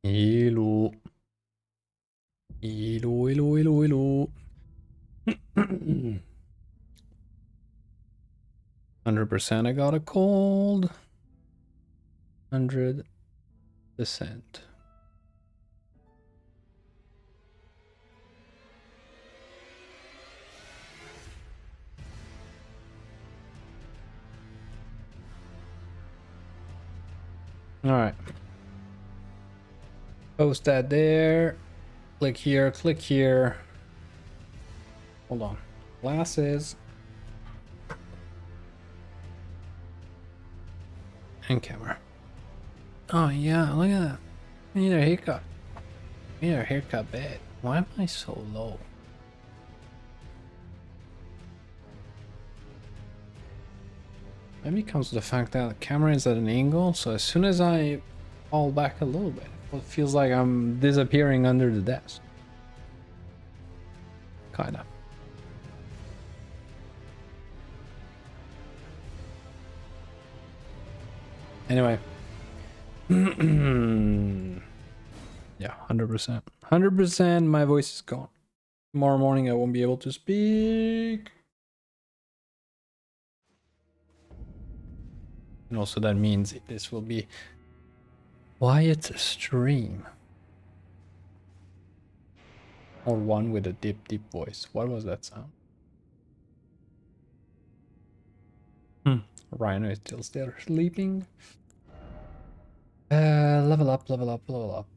Hello. Hello, hello, hello, hello. 100% I got a cold. 100%. Alright. Post that there. Click here, click here. Hold on. Glasses. And camera. Oh yeah, look at that. I need a haircut. I need a haircut bad. Why am I so low? Maybe it comes to the fact that the camera is at an angle, so as soon as I fall back a little bit, it feels like I'm disappearing under the desk. Kinda. Anyway. Yeah, 100%. 100% my voice is gone. Tomorrow morning I won't be able to speak. And also that means this will be quiet stream. Or one with a deep, deep voice. What was that sound? Rhino is still sleeping. Level up, level up, level up.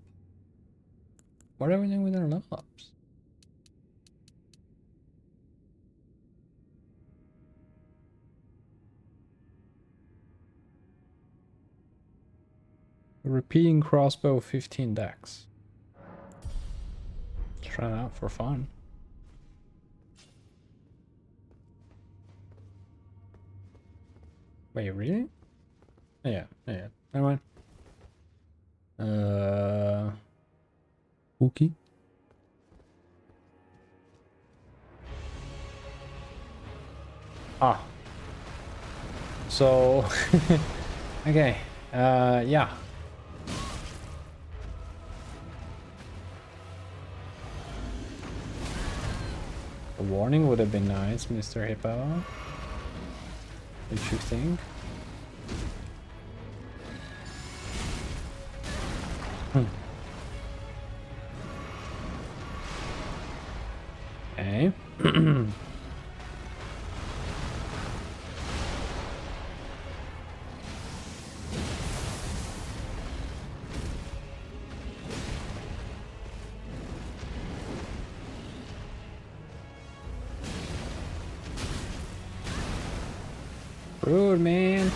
What are we doing with our level ups? Repeating crossbow 15 dex. Try it out for fun. Wait, really? Yeah, yeah. Never mind. Spooky. Ah. So, okay. Yeah. A warning would have been nice, Mr. Hippo. What you think? Okay. Rude, man.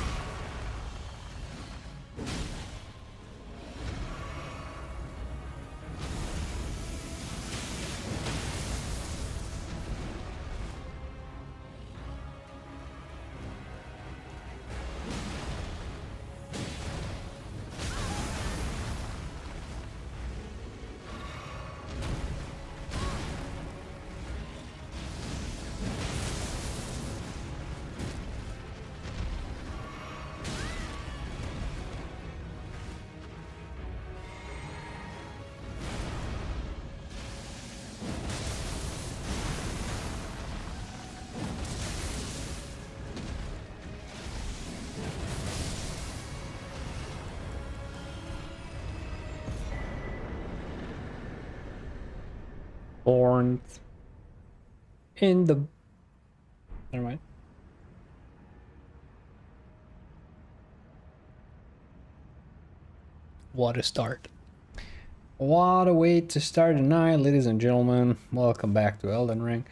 Thorns in the... Never mind. What a start. What a way to start the night, ladies and gentlemen. Welcome back to Elden Ring.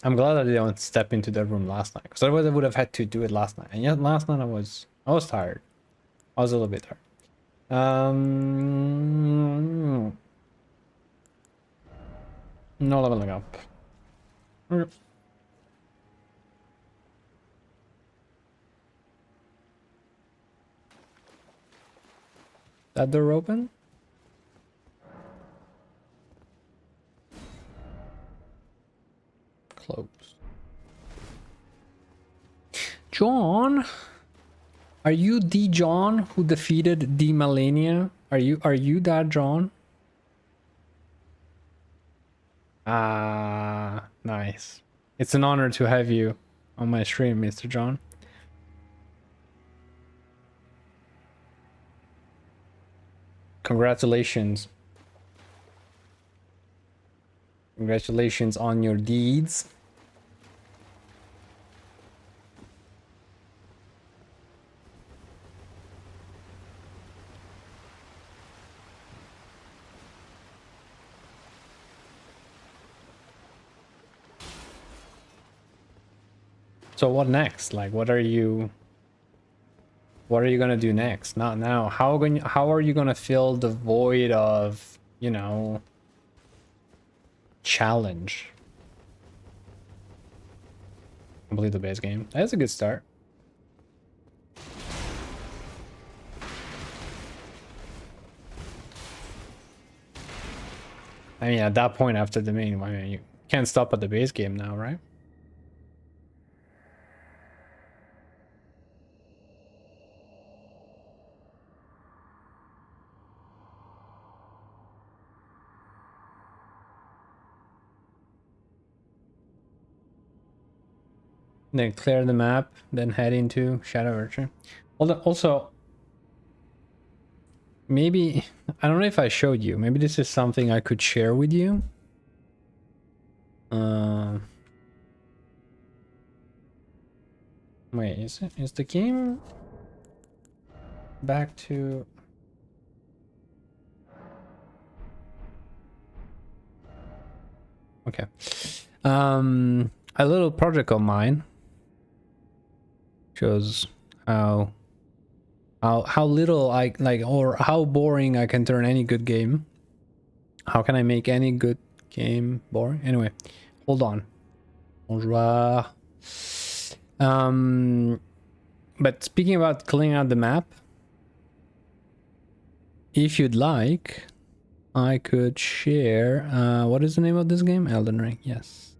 I'm glad I didn't step into that room last night, because otherwise I would have had to do it last night. And yet last night I was tired. I was a little bit tired. No leveling up. Okay. That door open? Close. John? Are you the John who defeated the Malenia? Are you that John? Ah, nice. It's an honor to have you on my stream, Mr. John. Congratulations. Congratulations on your deeds. So what next? Like, what are you gonna do next? Not now. How are you gonna fill the void of, you know, challenge? Complete the base game. That's a good start. I mean, at that point after the main, I mean, you can't stop at the base game now, right? Then clear the map, then head into Shadow Erdtree. Also, maybe, I don't know if I showed you, maybe this is something I could share with you. Wait, is the game back to... Okay. A little project of mine shows how little I like, or how boring I can turn any good game. How can I make any good game boring? Anyway, hold on. Bonjour. But speaking about cleaning out the map, if you'd like, I could share. What is the name of this game? Elden Ring. Yes.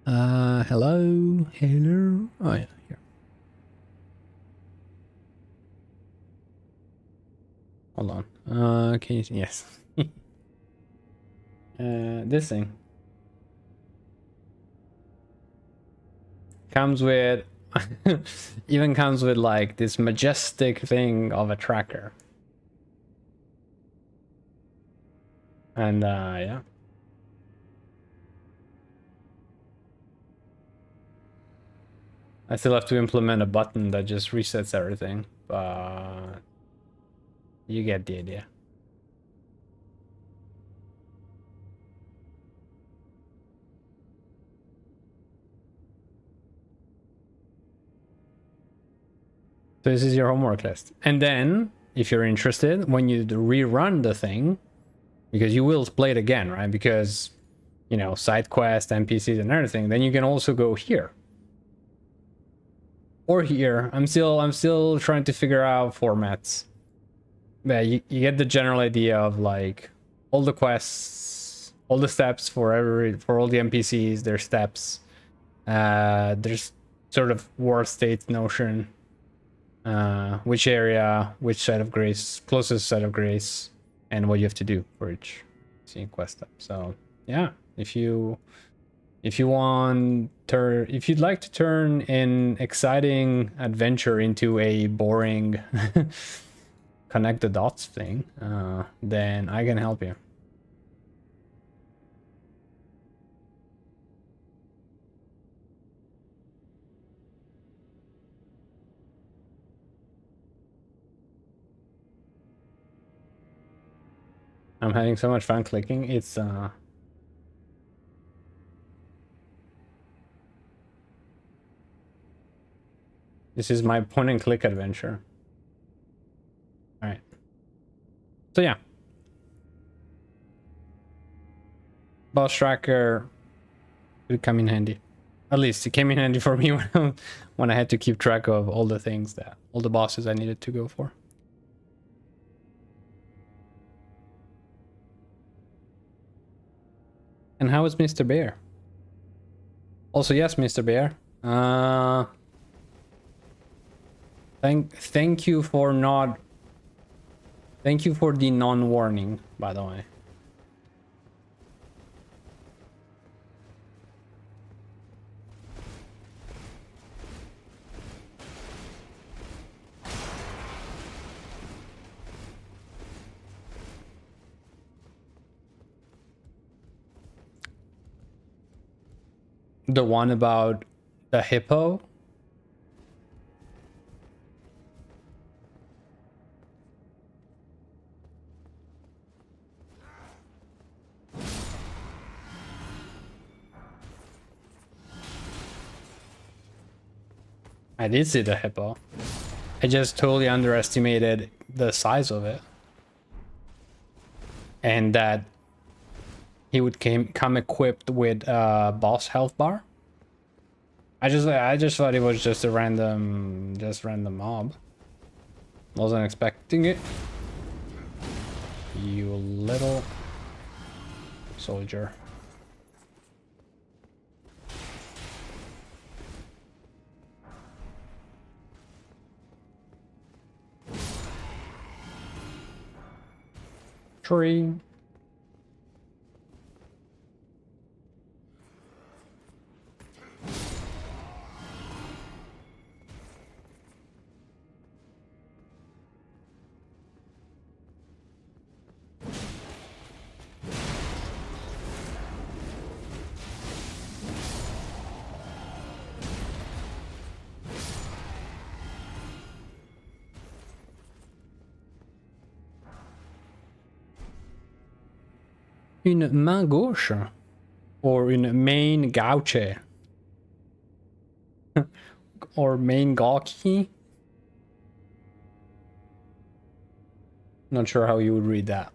Hello. Oh yeah, here. Hold on. Can you see? Yes. This thing comes with even comes with like this majestic thing of a tracker. And yeah. I still have to implement a button that just resets everything, but you get the idea. So this is your homework list. And then, if you're interested, when you rerun the thing, because you will play it again, right? Because, you know, side quest, NPCs and everything, then you can also go here. Or here. I'm still trying to figure out formats. Yeah, you get the general idea of like all the quests, all the steps for all the NPCs, their steps. There's sort of war state notion. Which area, which side of grace, closest side of grace, and what you have to do for each quest step. So yeah, if you'd like to turn an exciting adventure into a boring connect the dots thing, then I can help you. I'm having so much fun clicking. It's this is my point and click adventure. All right. So yeah. Boss tracker would come in handy. At least it came in handy for me when I had to keep track of all the things all the bosses I needed to go for. And how is Mr. Bear? Also, yes, Mr. Bear. Thank you for not. Thank you for the non-warning, by the way. The one about the hippo? I did see the hippo. I just totally underestimated the size of it. And that he would come equipped with a boss health bar. I just thought it was just a random mob. Wasn't expecting it. You little soldier. Tree. Une main gauche or une main gauche or main gawky. Not sure how you would read that.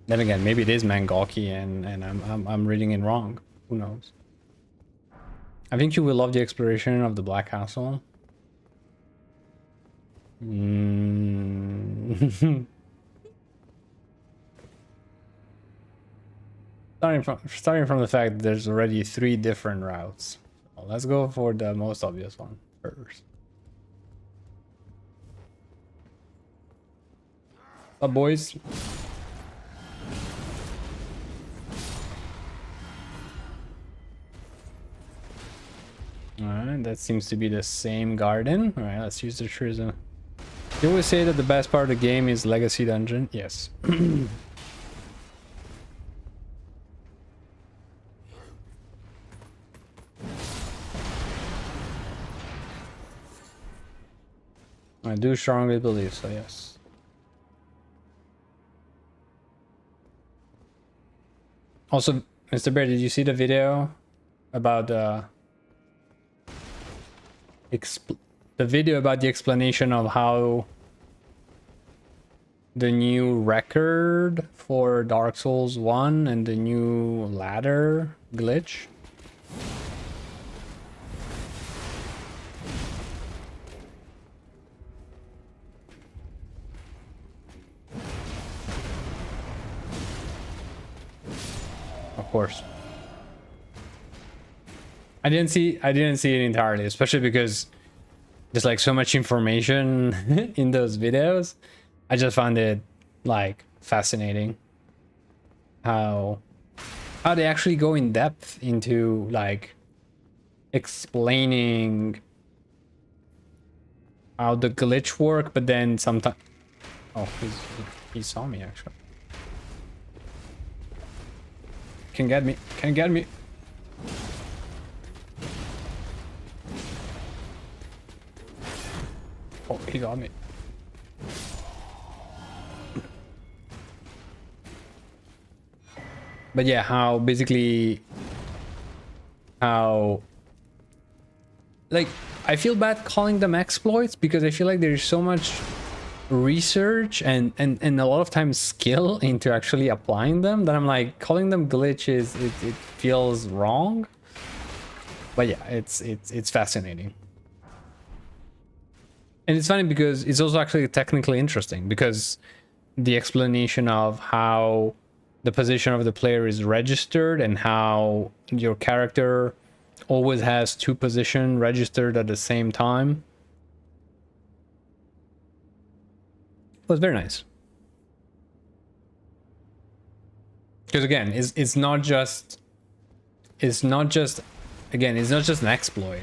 Then again, maybe it is Mangaki and I'm reading it wrong. Who knows? I think you will love the exploration of the Black Castle. Starting from the fact that there's already 3 different routes. So let's go for the most obvious one first. Up, boys. Alright, that seems to be the same garden. Alright, let's use the treasure. You always say that the best part of the game is Legacy Dungeon. Yes. I do strongly believe so, yes. Also, Mr. Bear, did you see the video about the video about the explanation of how the new record for Dark Souls 1 and the new ladder glitch? Of course. I didn't see it entirely, especially because there's like so much information in those videos. I just found it like fascinating how they actually go in depth into like explaining how the glitch work, but then sometimes he saw me actually. Can get me. Oh, he got me. But yeah, how like I feel bad calling them exploits because I feel like there's so much research and a lot of times skill into actually applying them that I'm like calling them glitches. It feels wrong. But yeah, it's fascinating. And it's funny because it's also actually technically interesting because the explanation of how the position of the player is registered and how your character always has two positions registered at the same time. It was very nice. Because again, it's not just again, it's not just an exploit.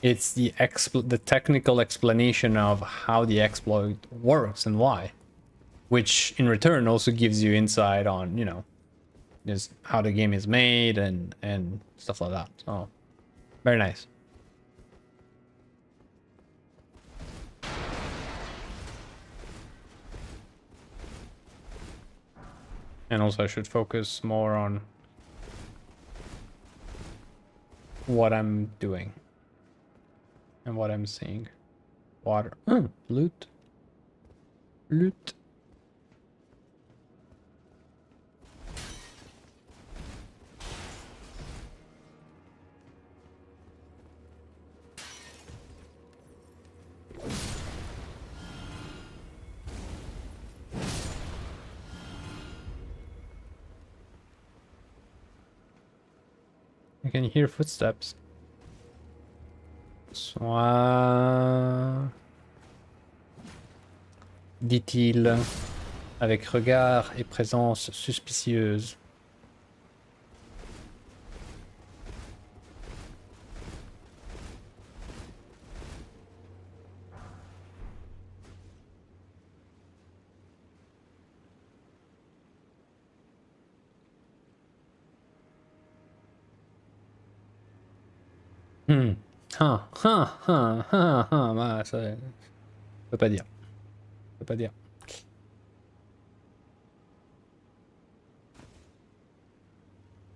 It's the technical explanation of how the exploit works and why, which in return also gives you insight on, you know, just how the game is made and stuff like that. So very nice. And also I should focus more on what I'm doing and what I'm seeing. Water. Loot. Loot. I can hear footsteps. Soit... dit-il, avec regard et présence suspicieuse. Bah, ça... Je peux pas dire. Je peux pas dire.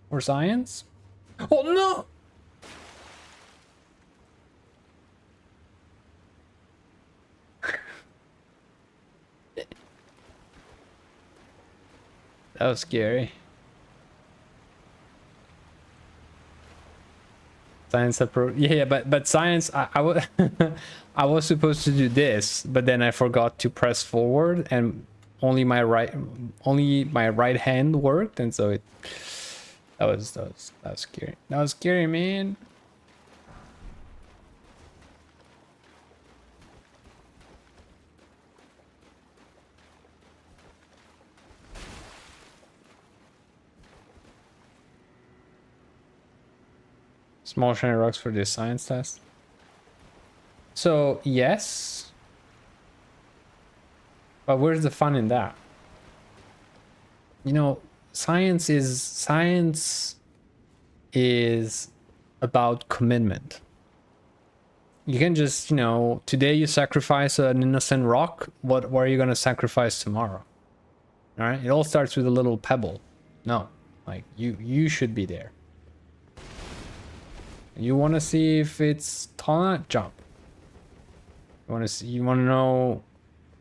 Or science? Oh no! That was scary. Science approach. Yeah, but science. I was I was supposed to do this, but then I forgot to press forward, and only my right hand worked, and so that was scary. That was scary, man. Small shiny rocks for this science test. So yes, but where's the fun in that? You know, science is about commitment. You can just, you know, today you sacrifice an innocent rock. What are you gonna sacrifice tomorrow? All right, it all starts with a little pebble. No, like you should be there. You want to see if it's tall enough? Jump. You want to see? You want to know?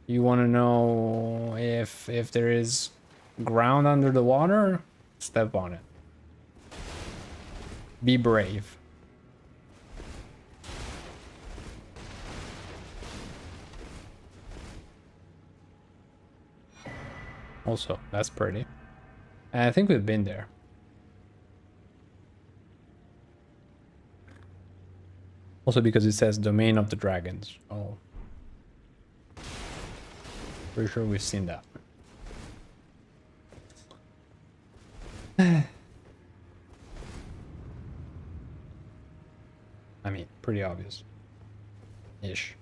You want to know if there is ground under the water? Step on it. Be brave. Also, that's pretty. And I think we've been there. Also because it says domain of the dragons. Oh. Pretty sure we've seen that. I mean, pretty obvious. Ish.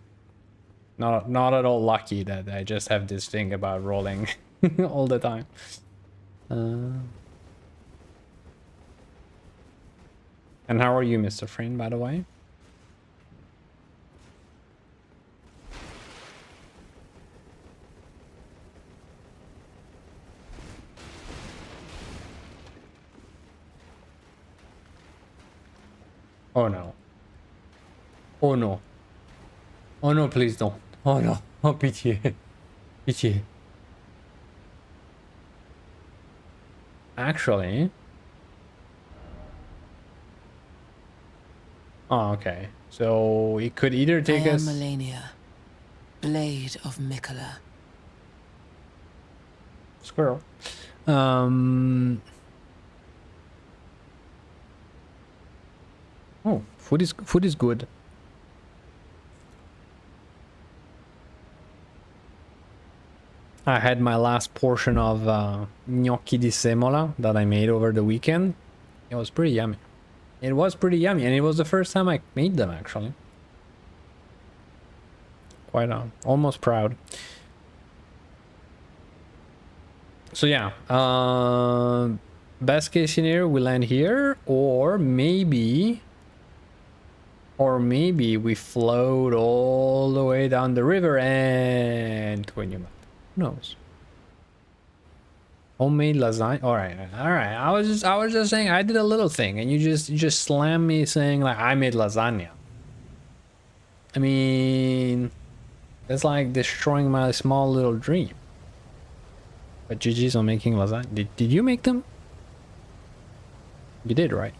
Not at all lucky that I just have this thing about rolling all the time. And how are you, Mr. Friend, by the way? Oh no. Oh no. Oh no, please don't. Oh no. Oh, pitié. Pitié. Actually. Oh, okay. So it could either take us... Melania, Blade of Mikola. Squirrel. Oh, food is good. I had my last portion of gnocchi di semola that I made over the weekend. It was pretty yummy. It was pretty yummy, and it was the first time I made them, actually. Quite almost proud. So yeah, best case scenario, we land here, or maybe we float all the way down the river and to a new map. Who knows? Homemade lasagna. All right. I was just saying I did a little thing, and you just slammed me saying like I made lasagna. I mean, that's like destroying my small little dream. But GG's on making lasagna. Did you make them? You did, right?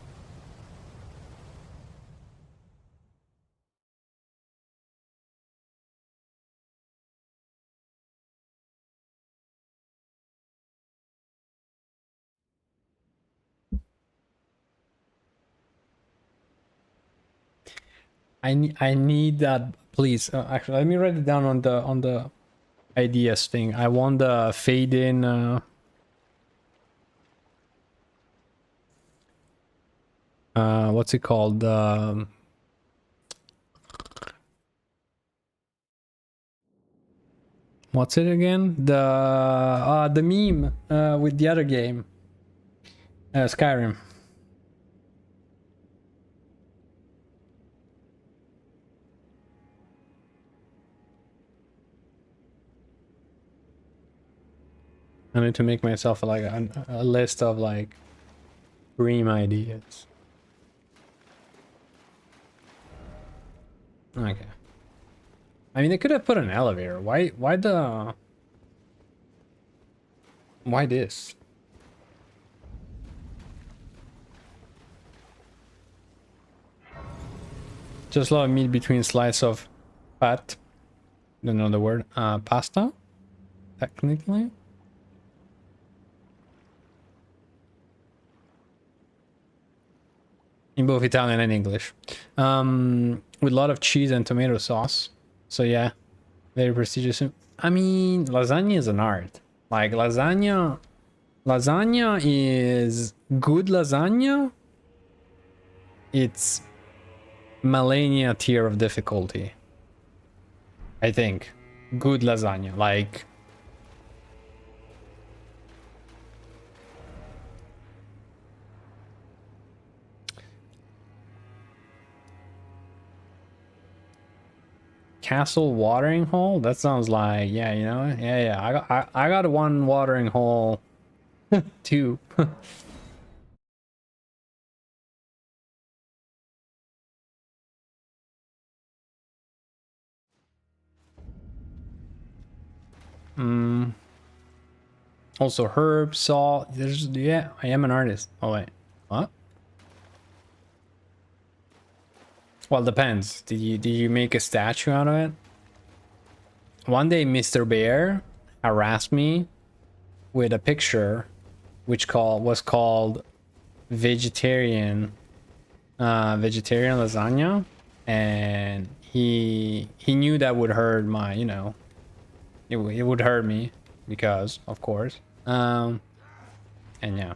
I need that, please. Actually, let me write it down on the ideas thing. I want the fade in. What's it called? What's it again? The meme with the other game, Skyrim. I need to make myself like a list of like dream ideas. Okay. I mean, they could have put an elevator. Why this? Just a lot of meat between slice of fat. Don't know the word. Pasta, technically. In both Italian and English. With a lot of cheese and tomato sauce. So yeah, very prestigious. I mean, lasagna is an art. Like lasagna is good lasagna. It's Malenia tier of difficulty. I think. Good lasagna. Like Castle watering hole? That sounds like, yeah, you know, yeah. I got one watering hole too. Also herb, salt. There's, yeah, I am an artist. Oh wait, what? Well, depends. Did you make a statue out of it? One day, Mr. Bear harassed me with a picture, which was called vegetarian lasagna, and he knew that would hurt my, you know, it would hurt me because, of course, and yeah,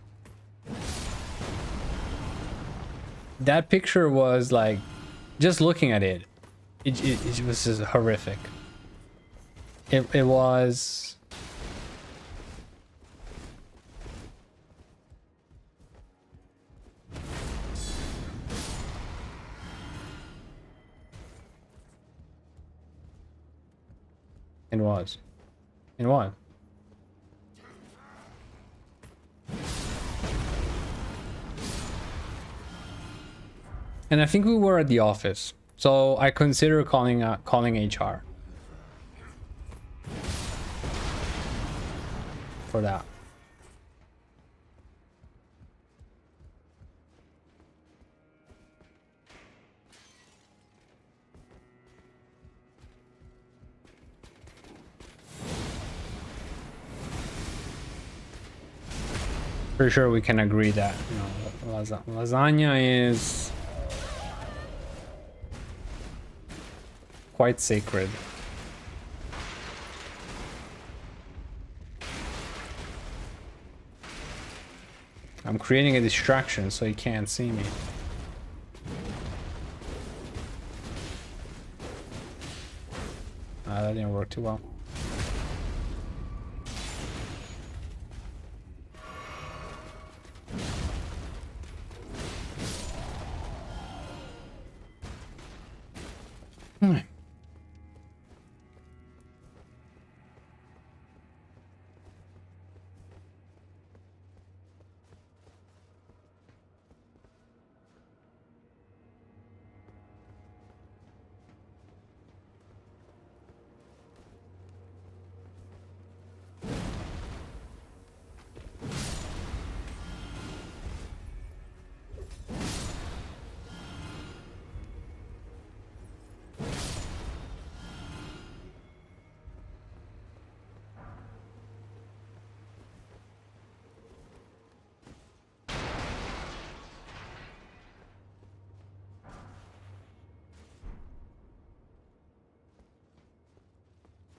that picture was like, just looking at it, it was just horrific. It was. It was. It was. And I think we were at the office, so I consider calling HR for that. Pretty sure we can agree that, you know, lasagna is quite sacred. I'm creating a distraction so he can't see me. That didn't work too well.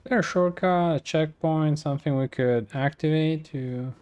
Is there a shortcut, a checkpoint, something we could activate to...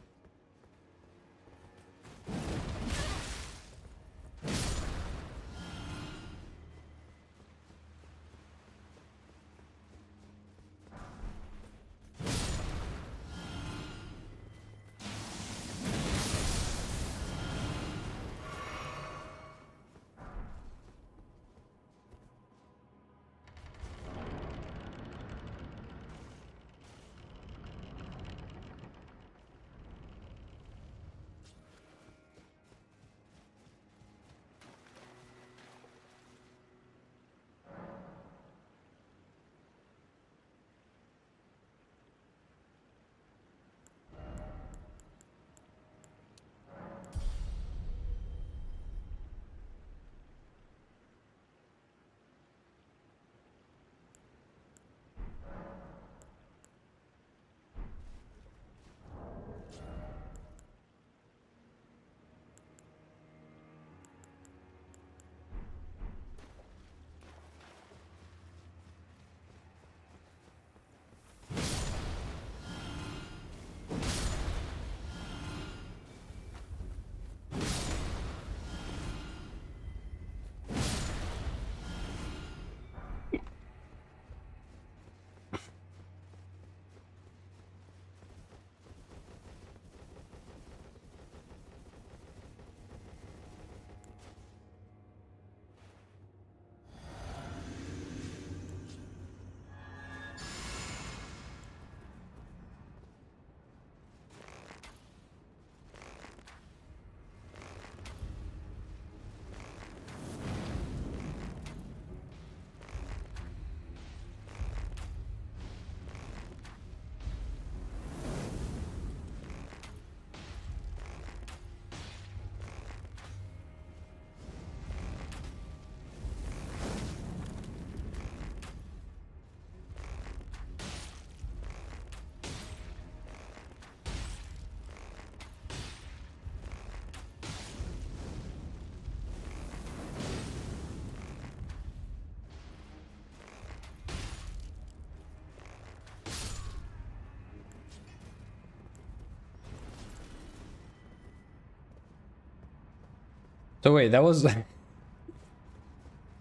So wait, that was... that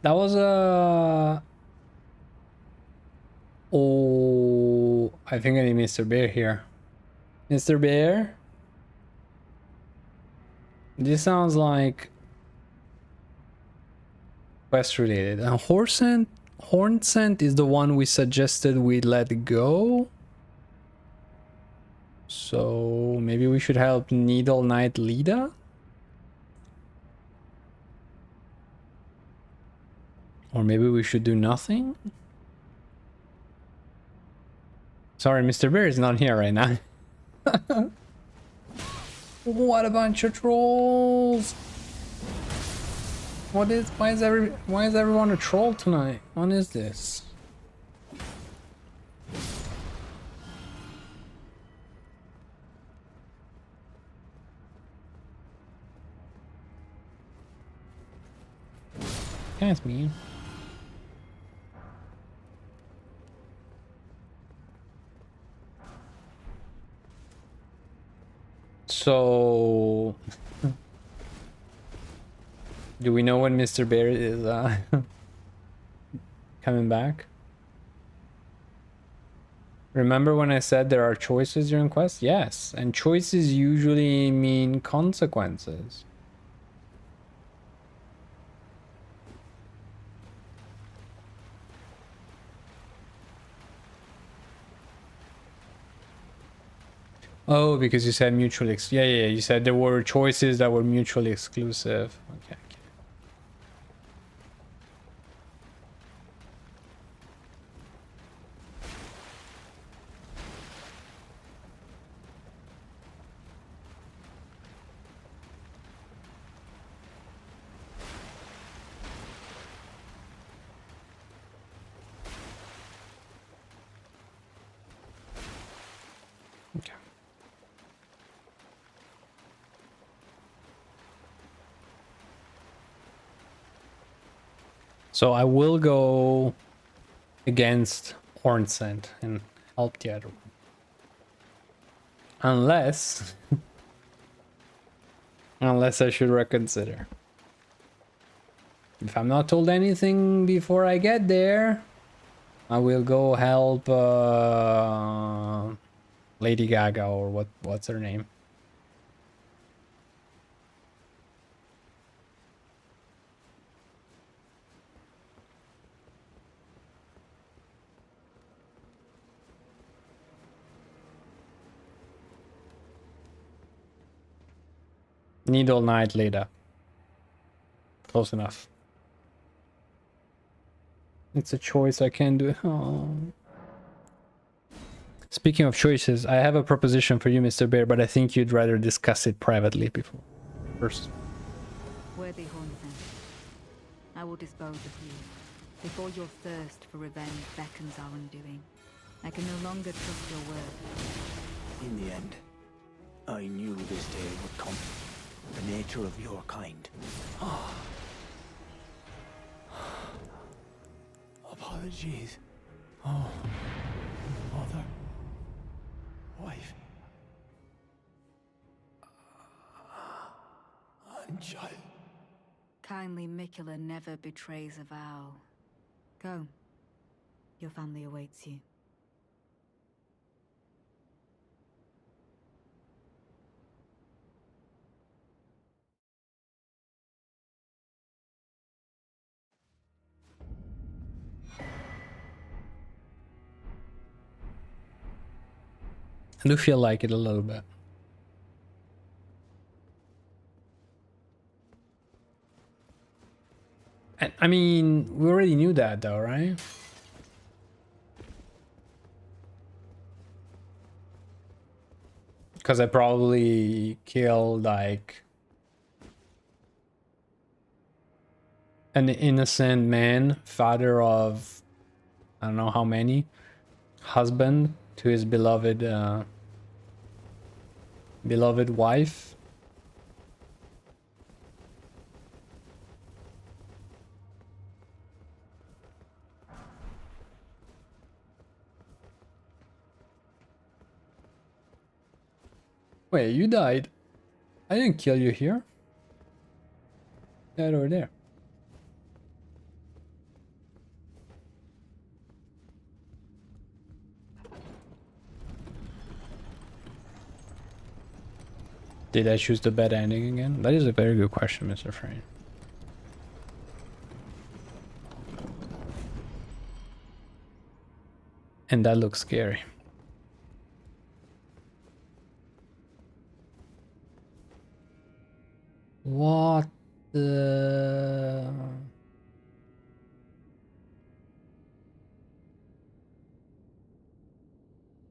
was a... Oh, I think I need Mr. Bear here. Mr. Bear? This sounds like quest related. And Horn Scent is the one we suggested we let go. So maybe we should help Needle Knight Lida? Or maybe we should do nothing? Sorry, Mr. Bear is not here right now. What a bunch of trolls! Why is everyone a troll tonight? What is this? That's mean. So, do we know when Mr. Bear is coming back? Remember when I said there are choices during quests? Yes, and choices usually mean consequences. Oh, because you said mutually yeah, you said there were choices that were mutually exclusive. Okay. Okay. So I will go against Ornsend and help the other one. Unless I should reconsider. If I'm not told anything before I get there, I will go help Lady Gaga, or what's her name? Needle Knight Leda. Close enough. It's a choice, I can't do it. Oh. Speaking of choices, I have a proposition for you, Mr. Bear, but I think you'd rather discuss it privately before. First. Worthy Hornson, I will dispose of you before your thirst for revenge beckons our undoing. I can no longer trust your word. In the end, I knew this day would come. The nature of your kind. Apologies. Oh, mother. Wife. And child. Kindly Mikula never betrays a vow. Go. Your family awaits you. I do feel like it a little bit. And, I mean, we already knew that though, right? Because I probably killed like an innocent man, father of I don't know how many, husband to his beloved beloved wife. Wait, you died? I didn't kill you here. That over there. Did I choose the bad ending again? That is a very good question, Mr. Frayne. And that looks scary. What the...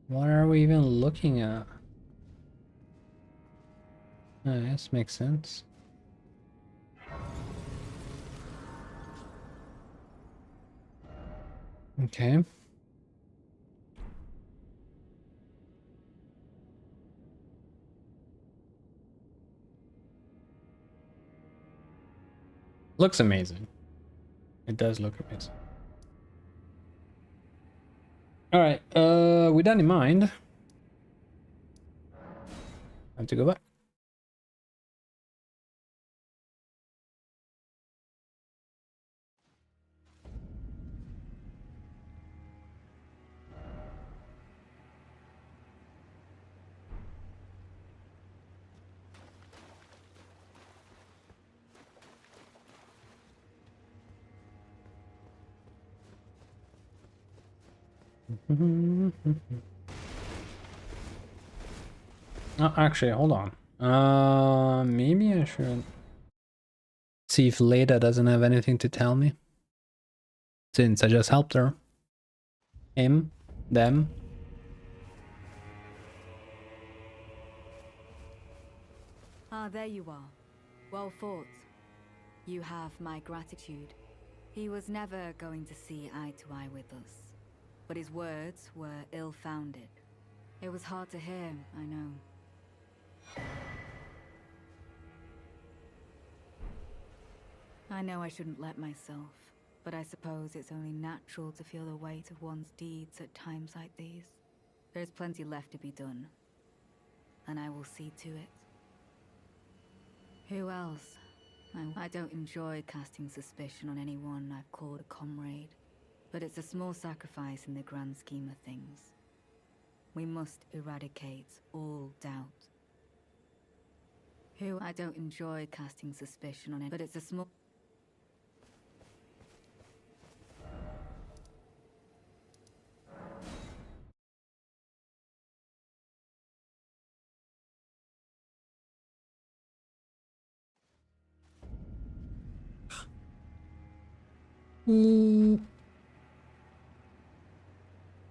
What are we even looking at? This makes sense. Okay. Looks amazing. It does look a bit. All right. With that in mind, I have to go back. Oh, actually, hold on. Maybe I should see if Leda doesn't have anything to tell me, since I just helped her. Him, them. Ah, there you are. Well fought. You have my gratitude. He was never going to see eye to eye with us, but his words were ill-founded. It was hard to hear, I know. I know I shouldn't let myself, but I suppose it's only natural to feel the weight of one's deeds at times like these. There's plenty left to be done, and I will see to it. Who else? I don't enjoy casting suspicion on anyone I've called a comrade, but it's a small sacrifice in the grand scheme of things. We must eradicate all doubt. I don't enjoy casting suspicion on it, but it's a small...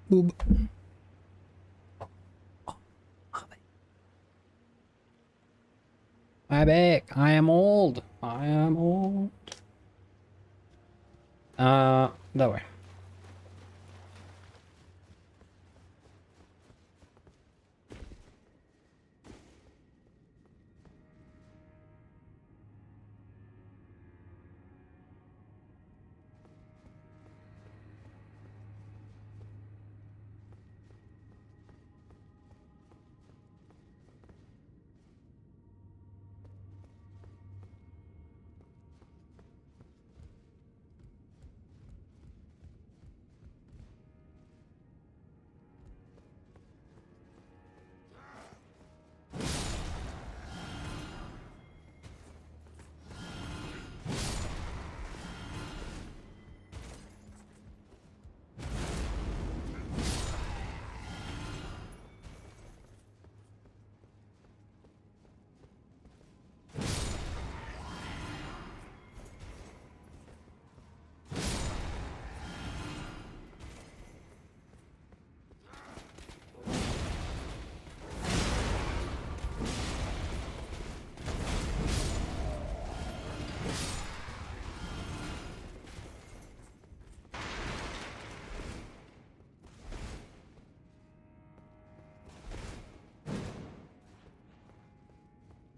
Boob. I'm back. I am old. I am old. That way.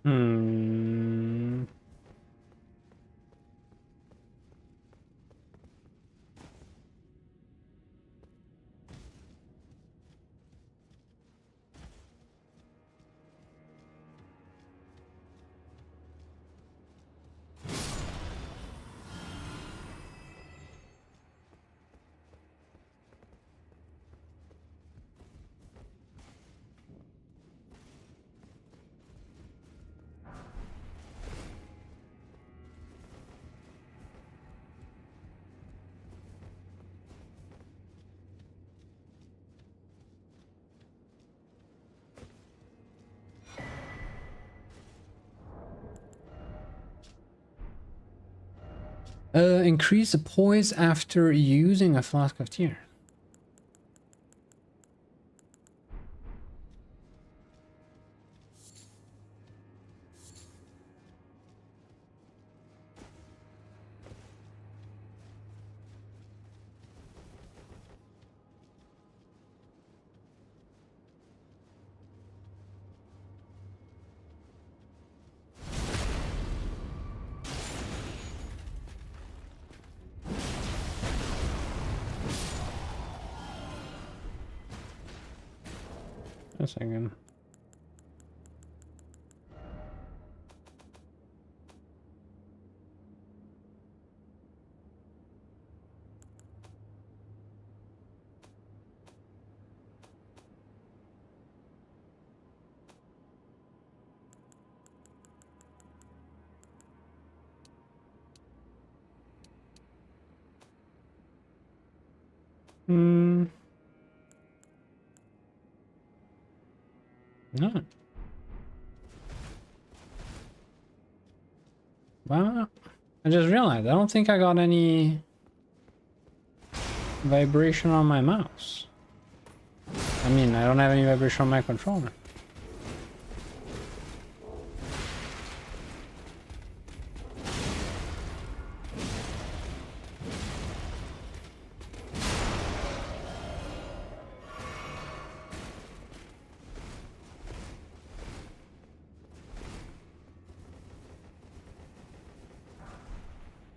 Hmm. Increase the poise after using a flask of tears. A second. Hmm. No. Well, I just realized I don't think I got any vibration on my mouse. I mean, I don't have any vibration on my controller.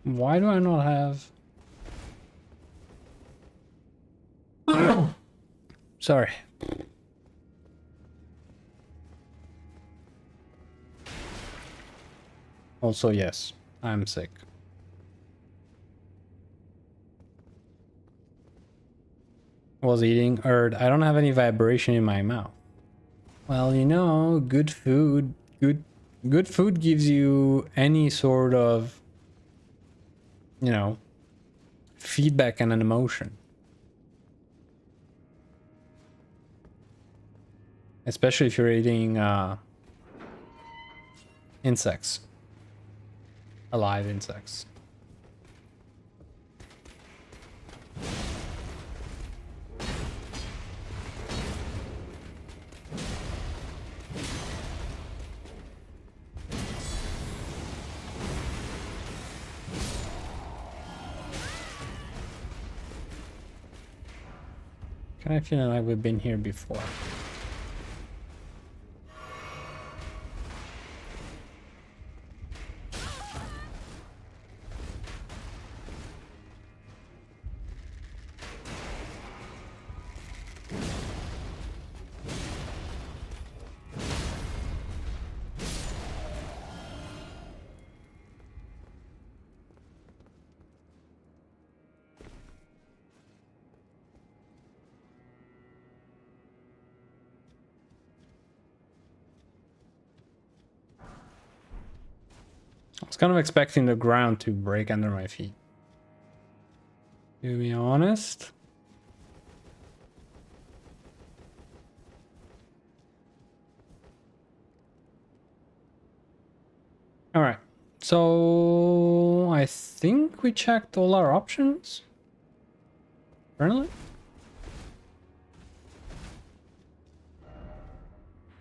Why do I not have... Sorry. Also, yes, I'm sick. Was eating Erd. I don't have any vibration in my mouth. Well, you know, good food gives you any sort of, you know, feedback and an emotion. Especially if you're eating insects. Alive insects. Kind of feeling like we've been here before. I was kind of expecting the ground to break under my feet. To be honest. All right. So I think we checked all our options. Apparently.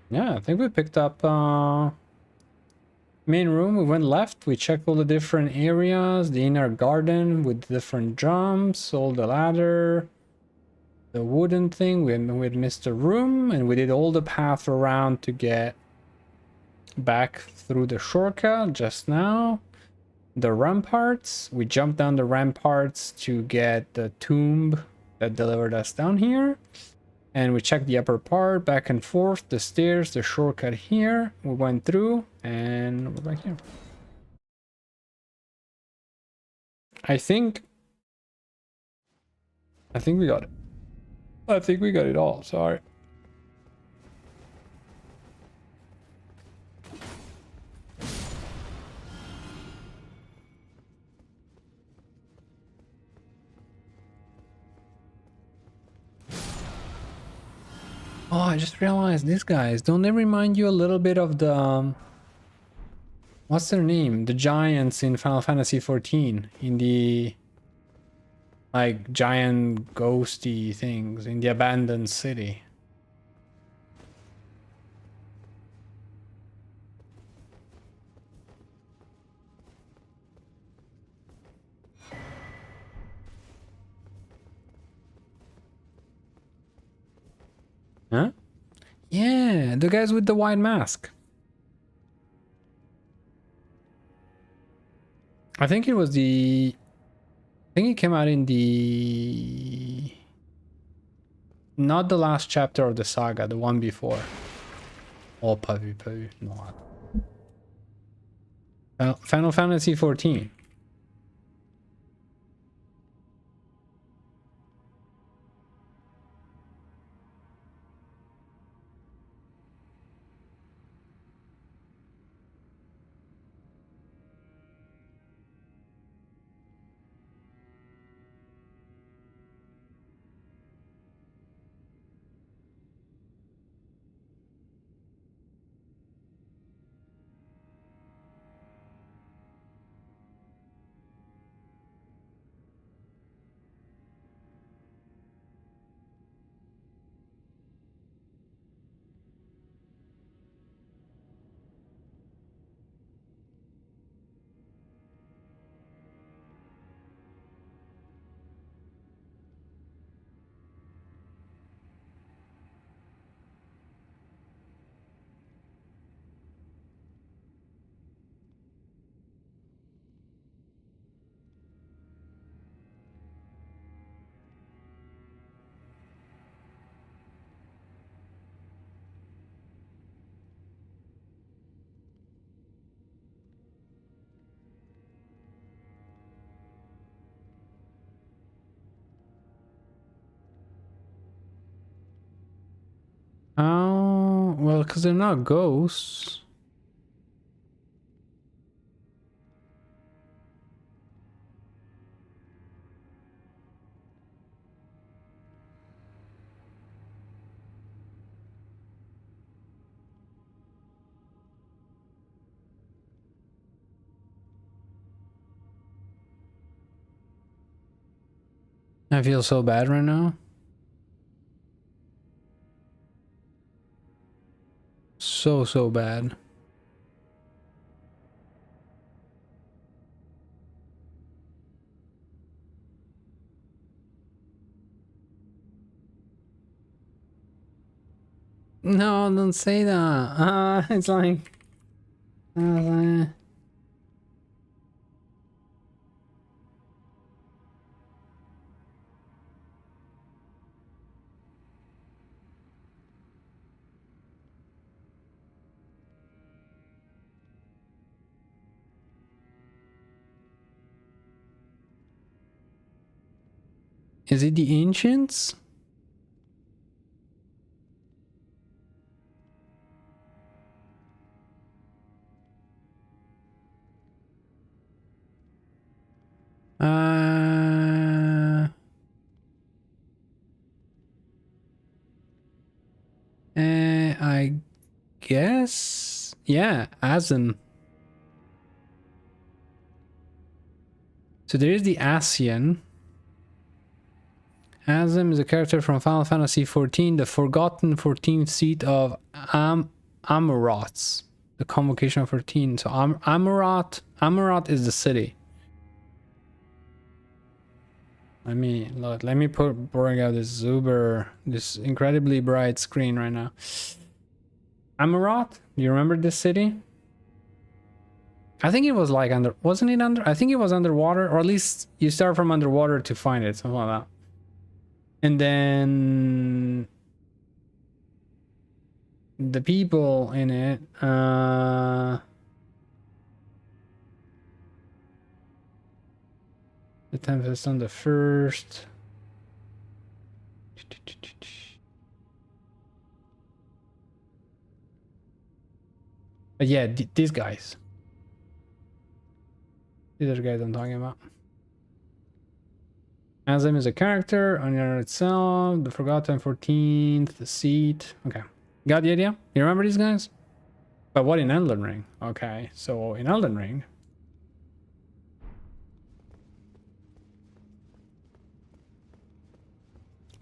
Yeah, I think we picked up main room. We went left. We checked all the different areas, the inner garden with different jumps, all the ladder, the wooden thing. We had missed a room, and we did all the path around to get back through the shortcut just now. The ramparts. We jumped down the ramparts to get the tomb that delivered us down here. And we checked the upper part, back and forth, the stairs, the shortcut here. We went through, and we're back here. I think we got it. I think we got it all, sorry. Oh, I just realized these guys, don't they remind you a little bit of the... what's their name? The giants in Final Fantasy XIV. In the... like, giant ghosty things in the abandoned city. Huh? Yeah, the guys with the white mask. I think it was the... I think it came out in the Not the last chapter of the saga, the one before. Oh, puppy poo. Not. Final Fantasy 14. Oh, well, because they're not ghosts. I feel so bad right now. So bad. No, don't say that. It's like... Is it the ancients? I guess. Yeah, Asm. So there is the Asian. Asm is a character from Final Fantasy XIV, the forgotten 14th seat of Amuroths. The convocation of 14. So Amuroth is the city. Let me bring out this incredibly bright screen right now. Amuroth, do you remember this city? I think it was like wasn't it under? I think it was underwater, or at least you start from underwater to find it, something like that. And then the people in it, the Tempest on the first. But yeah, these guys. These are the guys I'm talking about. Asm is a character on itself, the Forgotten 14th, the seat. Okay. Got the idea? You remember these guys? But what in Elden Ring? Okay, so in Elden Ring.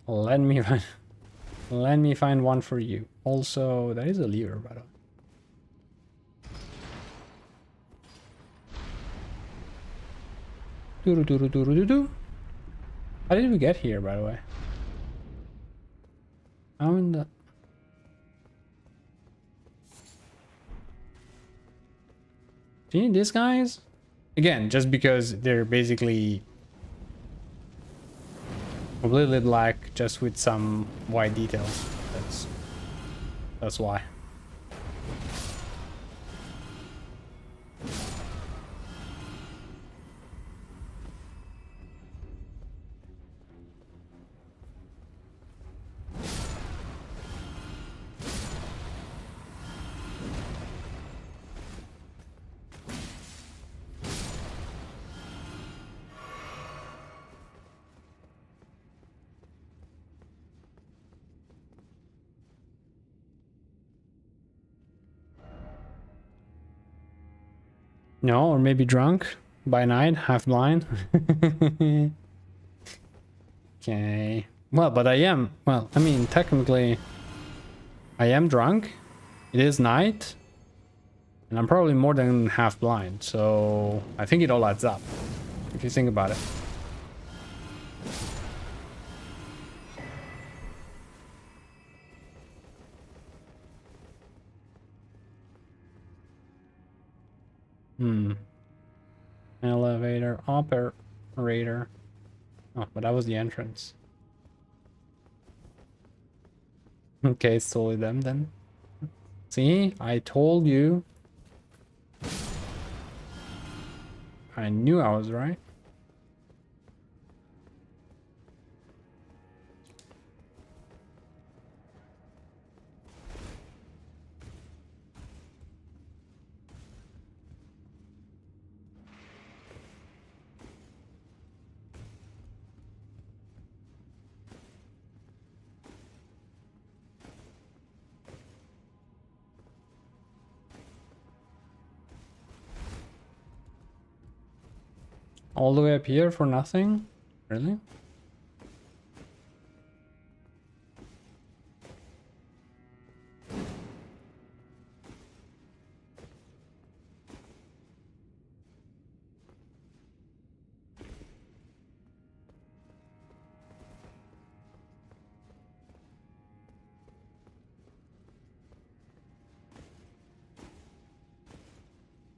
Let me find one for you. Also, that is a lever, by the way. How did we get here, by the way? How in the... Do you need these guys? Again, just because they're basically Completely black, just with some white details. That's why. No, or maybe drunk by night, half blind. Okay. Well, but I am. Well, I mean, technically, I am drunk. It is night. And I'm probably more than half blind. So I think it all adds up, if you think about it. Elevator operator. Oh, but that was the entrance. Okay, it's totally them then. See, I told you. I knew I was right. All the way up here for nothing? Really?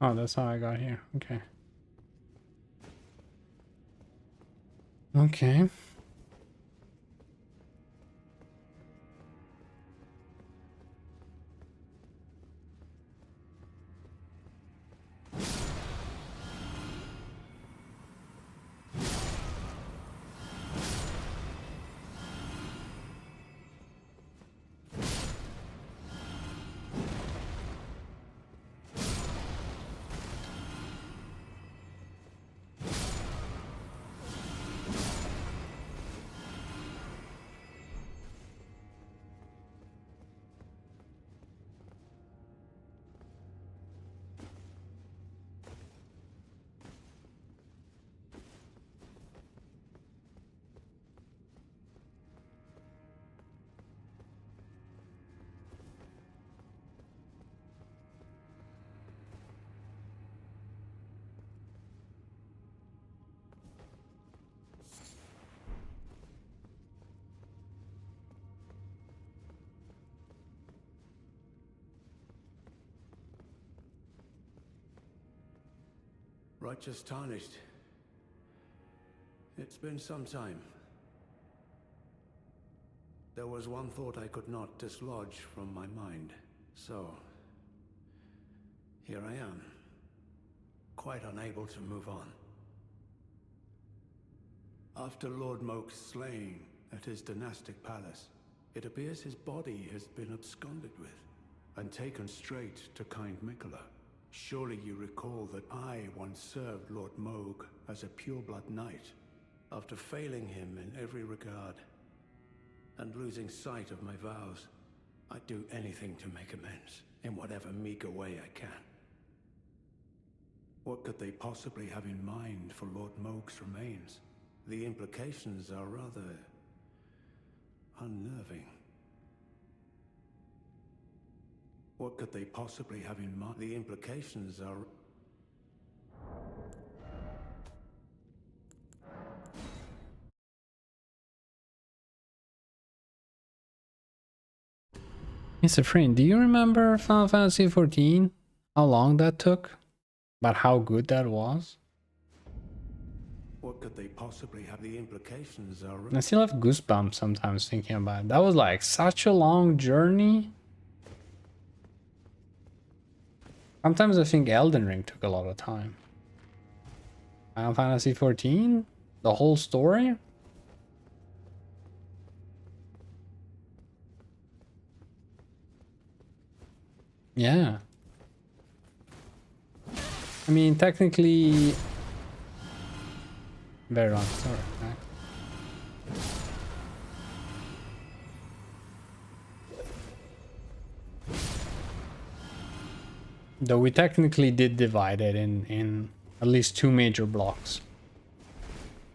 Oh, that's how I got here. Okay. Okay. Righteous tarnished. It's been some time. There was one thought I could not dislodge from my mind. So, here I am, quite unable to move on. After Lord Moke's slaying at his dynastic palace, it appears his body has been absconded with and taken straight to kind Mikola. Surely you recall that I once served Lord Moog as a pureblood knight, after failing him in every regard, and losing sight of my vows. I'd do anything to make amends, in whatever meager way I can. What could they possibly have in mind for Lord Moog's remains? The implications are rather unnerving. What could they possibly have in mind? The implications are... Mr. Friend, do you remember Final Fantasy XIV? How long that took? But how good that was? What could they possibly have the implications are? I still have goosebumps sometimes thinking about it. That was like such a long journey. Sometimes I think Elden Ring took a lot of time. Final Fantasy 14? The whole story? Yeah. I mean, technically... Very long story, right? Though we technically did divide it in at least 2 major blocks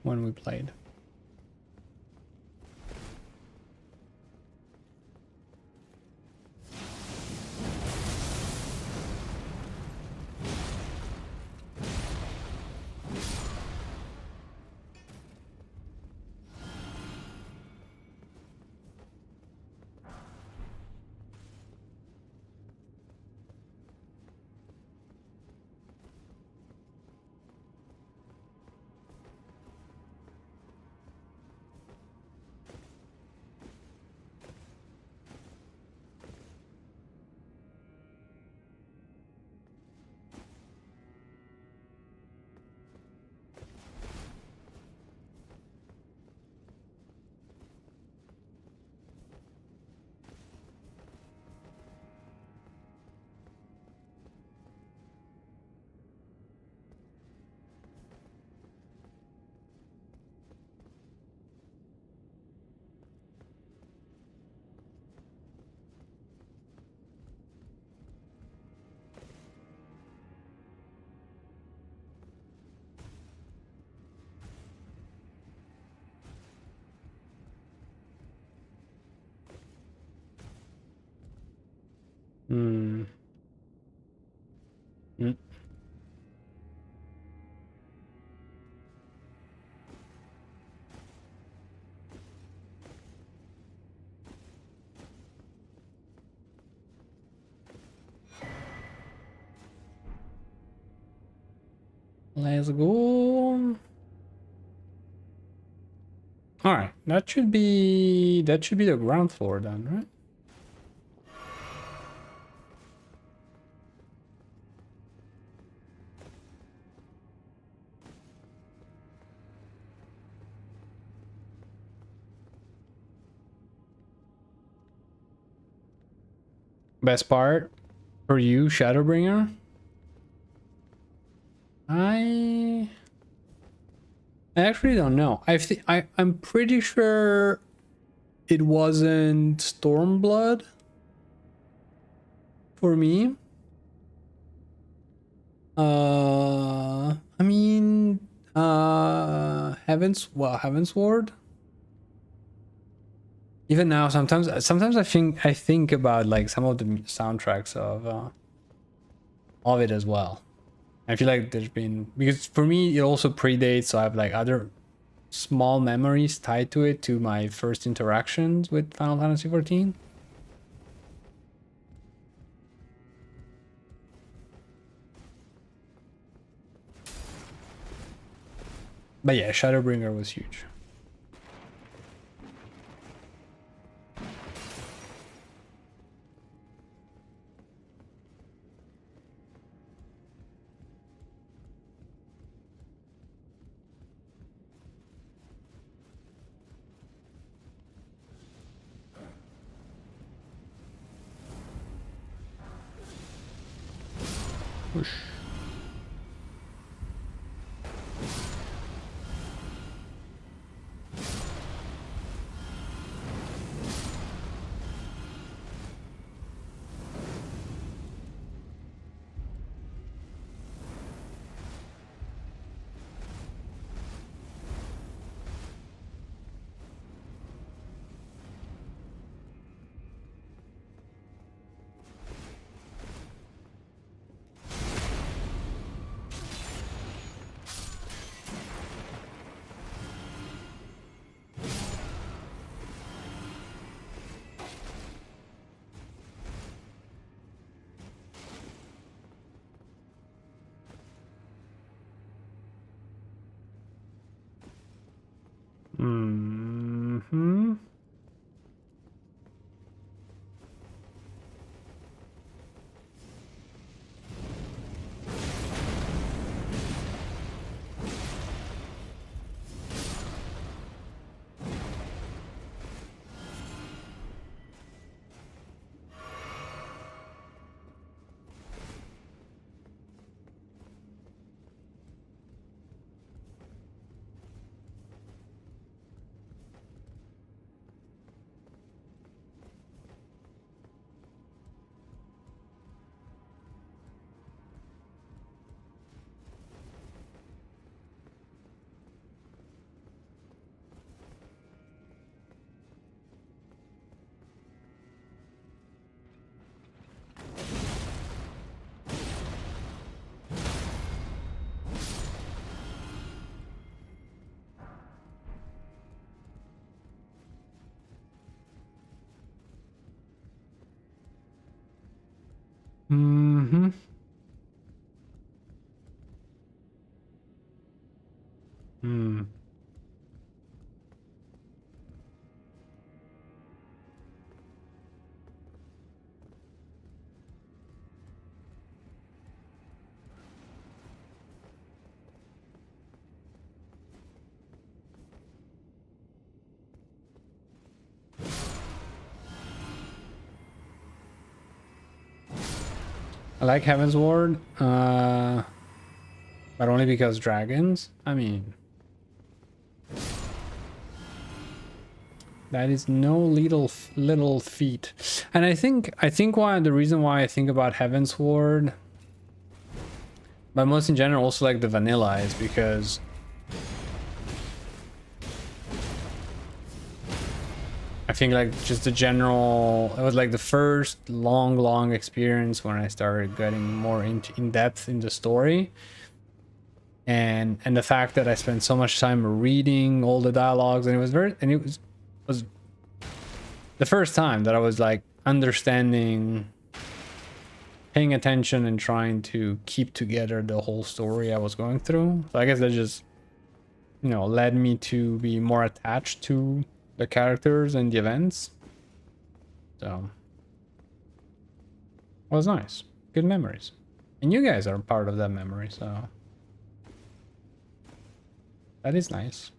when we played. Hmm. Mm. Let's go. All right, that should be the ground floor then, right? Best part for you, Shadowbringer? I actually don't know. I'm pretty sure it wasn't Stormblood for me. I mean, Heaven's Ward. Even now, sometimes I think about like some of the soundtracks of it as well. I feel like there's been, because for me it also predates, so I have like other small memories tied to it, to my first interactions with Final Fantasy 14. But yeah, Shadowbringer was huge. Whoosh. Hmm. Mm-hmm. Hmm. I like Heaven's Ward, but only because dragons. I mean, that is no little feat. And I think why the reason why I think about Heaven's Ward, but most in general also like the vanilla, is because I think like just the general, it was like the first long experience when I started getting more into in depth in the story, and the fact that I spent so much time reading all the dialogues, and it was the first time that I was like understanding, paying attention, and trying to keep together the whole story I was going through. So I guess that just, you know, led me to be more attached to the characters and the events. So it was nice. Good memories. And you guys are part of that memory, so that is nice.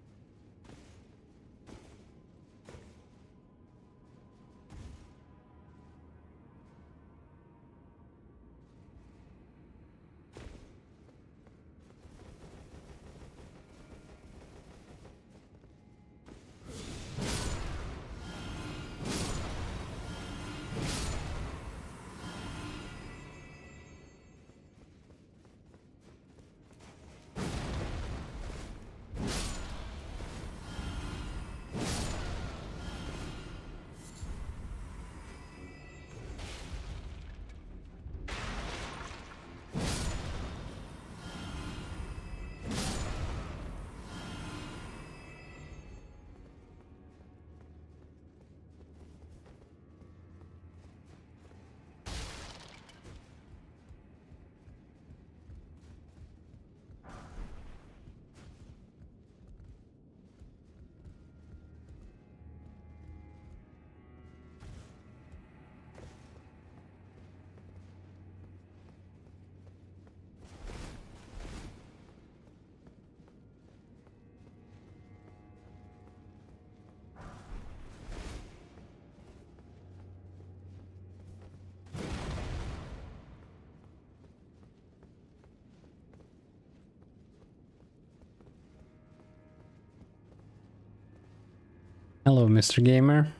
Hello, Mr. Gamer.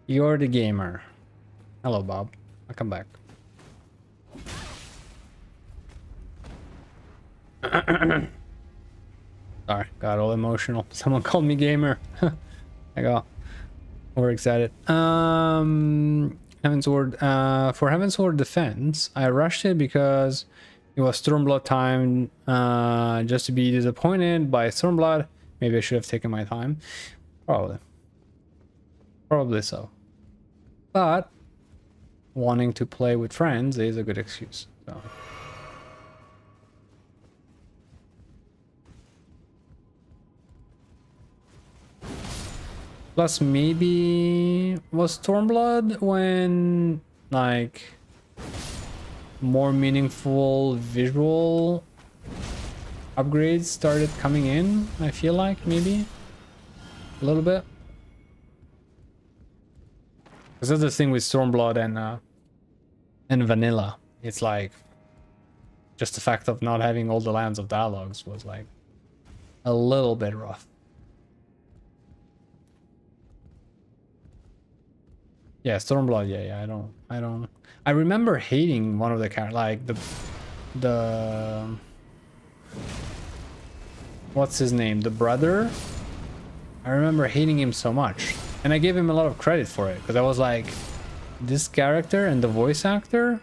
You're the gamer. Hello, Bob. Welcome back. Sorry, got all emotional. Someone called me gamer. I got overexcited. Heaven's Ward. For Heaven's Ward defense, I rushed it because it was Stormblood time. Just to be disappointed by Stormblood. Maybe I should have taken my time. Probably so. But wanting to play with friends is a good excuse. So. Plus, maybe was Stormblood when like more meaningful visual upgrades started coming in. I feel like maybe a little bit. Because that's the thing with Stormblood and Vanilla. It's like just the fact of not having all the lands of dialogues was like a little bit rough. Yeah, Stormblood. Yeah. I remember hating one of the characters, like the what's his name, the brother. I remember hating him so much, and I gave him a lot of credit for it because I was like, this character and the voice actor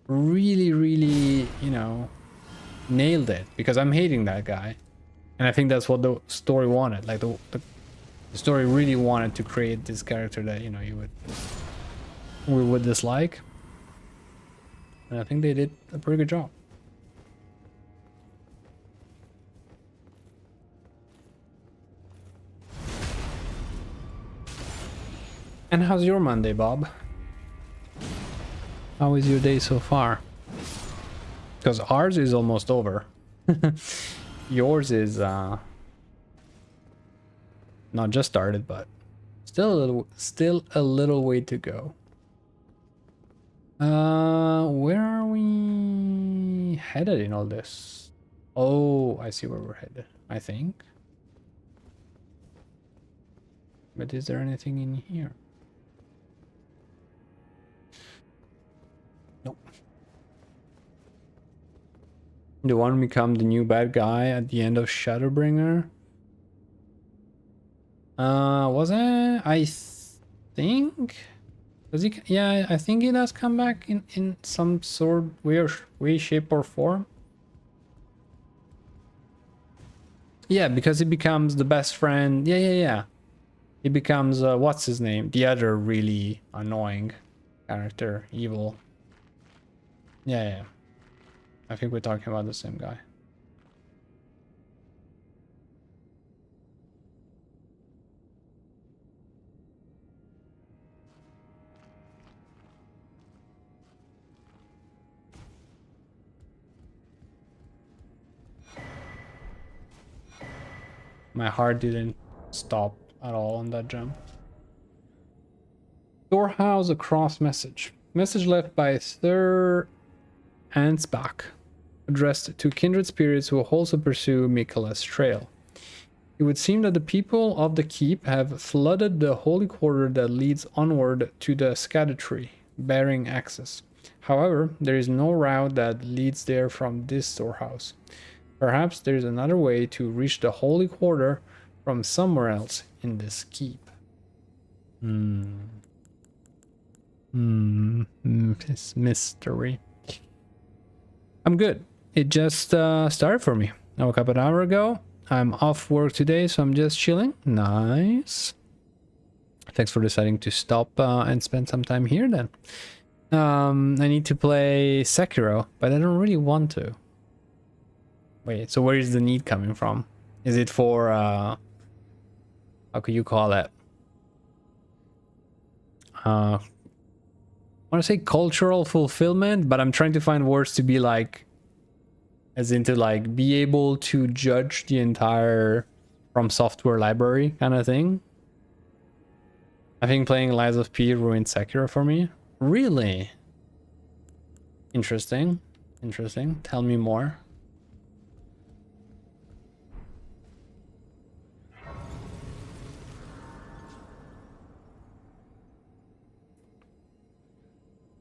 really, you know, nailed it, because I'm hating that guy, and I think that's what the story wanted. Like the story really wanted to create this character that, you know, we would dislike, and I think they did a pretty good job. And how's your Monday, Bob? How is your day so far? Because ours is almost over. Yours is not just started, but still a little way to go. Where are we headed in all this? Oh, I see where we're headed, I think. But is there anything in here? Nope. The one become the new bad guy at the end of Shadowbringer? Was it? I think. Does he? Yeah, I think he does come back in some sort weird way, shape, or form. Yeah, because he becomes the best friend. Yeah. He becomes what's his name? The other really annoying character, evil. Yeah. I think we're talking about the same guy. My heart didn't stop at all on that jump. Storehouse across message. Message left by Sir Ansbach, addressed to kindred spirits who also pursue Mikala's trail. It would seem that the people of the keep have flooded the holy quarter that leads onward to the Erdtree, bearing access. However, there is no route that leads there from this storehouse. Perhaps there is another way to reach the holy quarter from somewhere else in this keep. This mystery. I'm good. It just started for me. I woke up an hour ago. I'm off work today, so I'm just chilling. Nice. Thanks for deciding to stop and spend some time here then. I need to play Sekiro, but I don't really want to. Wait, so where is the need coming from? Is it for, how could you call it? I want to say cultural fulfillment, but I'm trying to find words to be like, as into like, be able to judge the entire From Software library kind of thing. I think playing Lies of P ruined Sekiro for me. Really? Interesting. Interesting. Tell me more.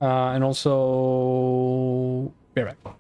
And also, be right back.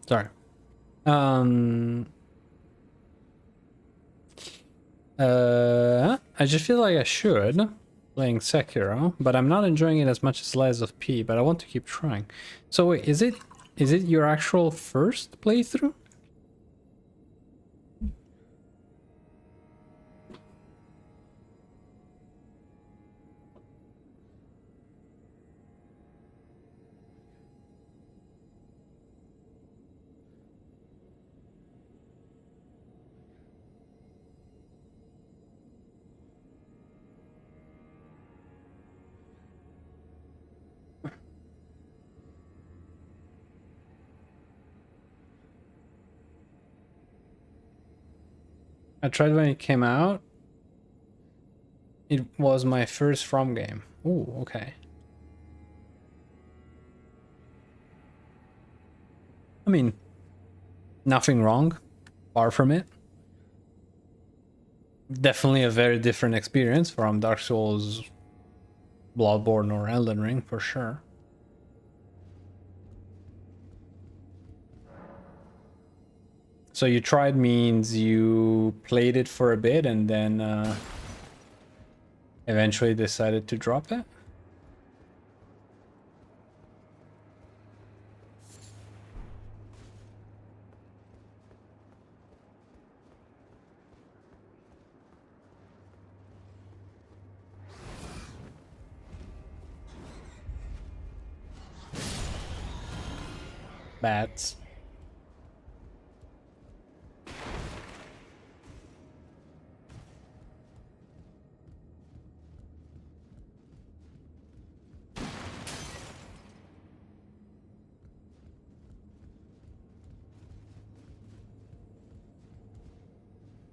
Sorry. I just feel like I should playing Sekiro, but I'm not enjoying it as much as Lies of P, but I want to keep trying. So wait, is it your actual first playthrough? I tried when it came out. It was my first From game. Ooh, okay. I mean, nothing wrong. Far from it. Definitely a very different experience from Dark Souls, Bloodborne, or Elden Ring, for sure. So you tried means you played it for a bit and then eventually decided to drop it? Bats.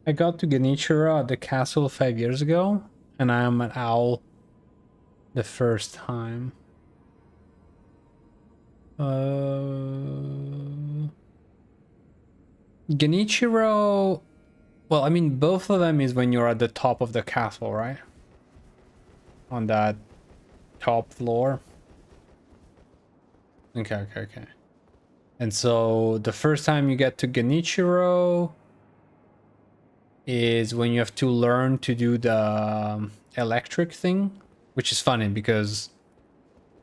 I got to Genichiro at the castle 5 years ago, and I am an owl the first time. Genichiro, well, I mean, both of them is when you're at the top of the castle, right? On that top floor. Okay. And so the first time you get to Genichiro is when you have to learn to do the electric thing, which is funny because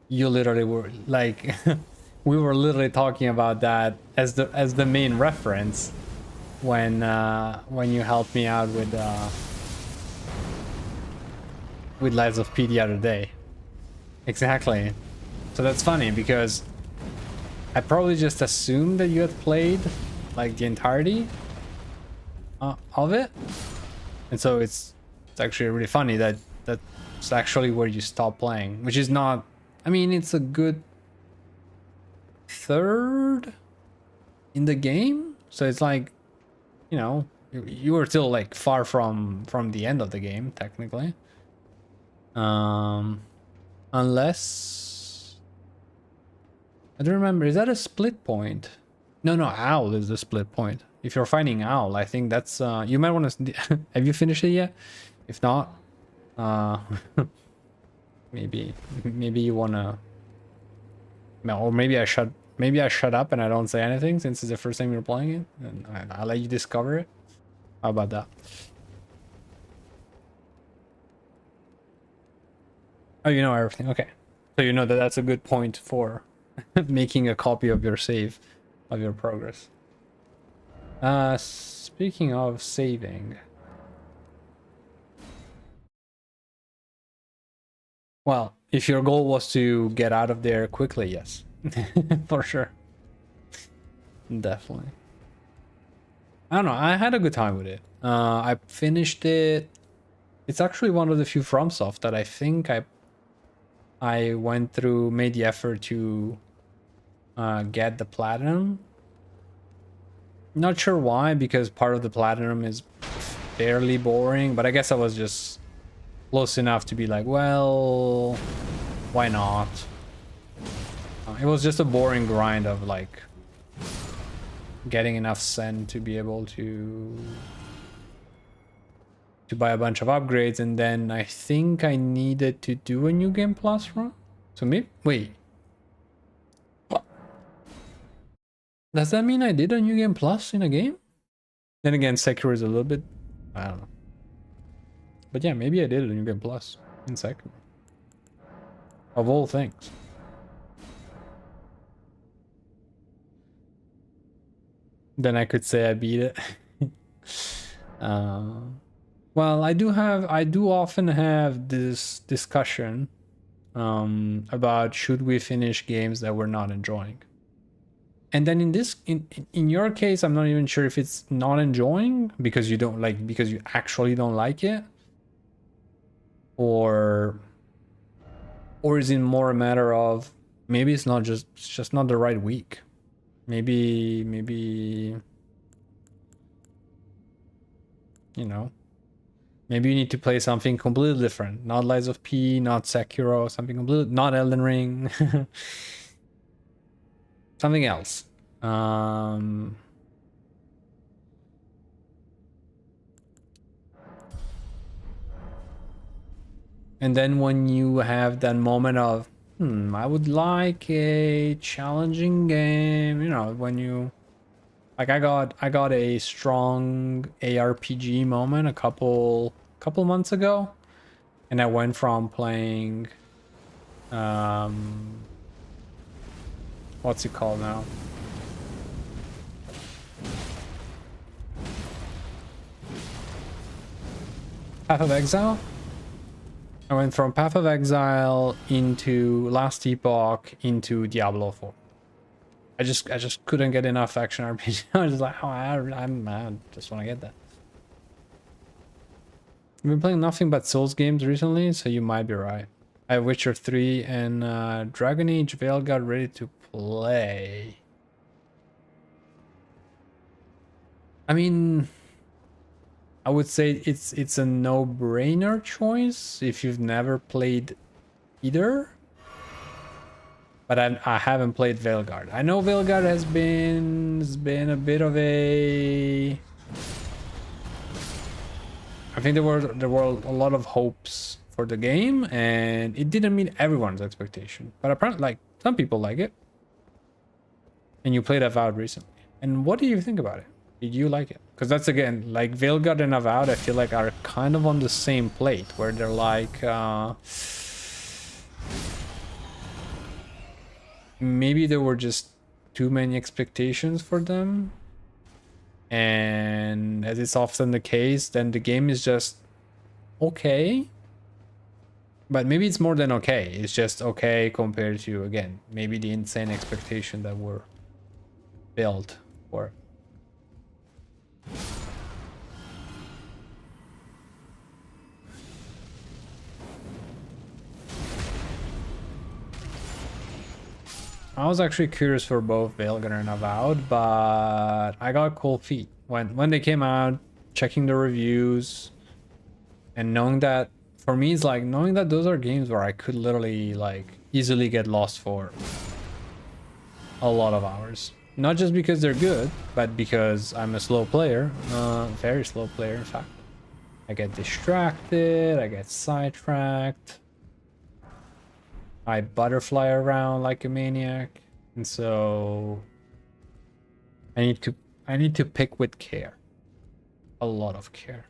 you literally were like we were literally talking about that as the main reference when you helped me out with Lies of P the other day. Exactly. So that's funny because I probably just assumed that you had played like the entirety of it, and so it's actually really funny that that's actually where you stop playing, which is not, I mean, it's a good third in the game, so it's like, you know, you were still like far from the end of the game technically, unless I don't remember, is that a split point? No, Owl is the split point. If you're finding Owl, I think that's you might want to have you finished it yet? If not, maybe you wanna, or maybe I shut up and I don't say anything since it's the first time you're playing it, and I'll let you discover it. How about that? Oh, you know everything. Okay, so you know that that's a good point for making a copy of your save, of your progress. Speaking of saving, well, if your goal was to get out of there quickly, yes. For sure. Definitely. I don't know, I had a good time with it. I finished it. It's actually one of the few FromSoft that I think I went through, made the effort to get the platinum. Not sure why, because part of the platinum is fairly boring, but I guess I was just close enough to be like, well, why not? It was just a boring grind of like getting enough sen to be able to buy a bunch of upgrades, and then I think I needed to do a new game plus run. So maybe, wait, Does that mean I did a New Game Plus in a game? Then again, Sekiro is a little bit... I don't know. But yeah, maybe I did a New Game Plus in Sekiro. Of all things. Then I could say I beat it. Well, I do often have this discussion about should we finish games that we're not enjoying. And then in your case, I'm not even sure if it's not enjoying because because you actually don't like it, or is it more a matter of maybe it's just not the right week. Maybe you know, maybe you need to play something completely different. Not Lies of P, not Sekiro, something completely, not Elden Ring. Something else. And then when you have that moment of, I would like a challenging game, you know, when you like I got a strong ARPG moment a couple months ago, and I went from playing what's it called now? Path of Exile? I went from Path of Exile into Last Epoch into Diablo 4. I just couldn't get enough action RPG. I was just like, oh, I just want to get that. I've been playing nothing but Souls games recently, so you might be right. I have Witcher 3 and Dragon Age Veilguard ready to play. I mean, I would say it's a no-brainer choice if you've never played either. But I haven't played Veilguard. I know Veilguard has been a bit of a... I think there were a lot of hopes for the game, and it didn't meet everyone's expectation. But apparently, like, some people like it. And you played Avowed recently. And what do you think about it? Did you like it? Because that's, again, like Veilguard and Avowed, I feel like are kind of on the same plate, where they're like maybe there were just too many expectations for them, and as is often the case, then the game is just okay. But maybe it's more than okay, it's just okay compared to, again, maybe the insane expectation that were built for it. I was actually curious for both Veilguard and Avowed, but I got cold feet when they came out, checking the reviews, and knowing that, for me, it's like knowing that those are games where I could literally like easily get lost for a lot of hours. Not just because they're good, but because I'm a slow player, very slow player, in fact. I get distracted, I get sidetracked. I butterfly around like a maniac, and so I need to pick with care, a lot of care.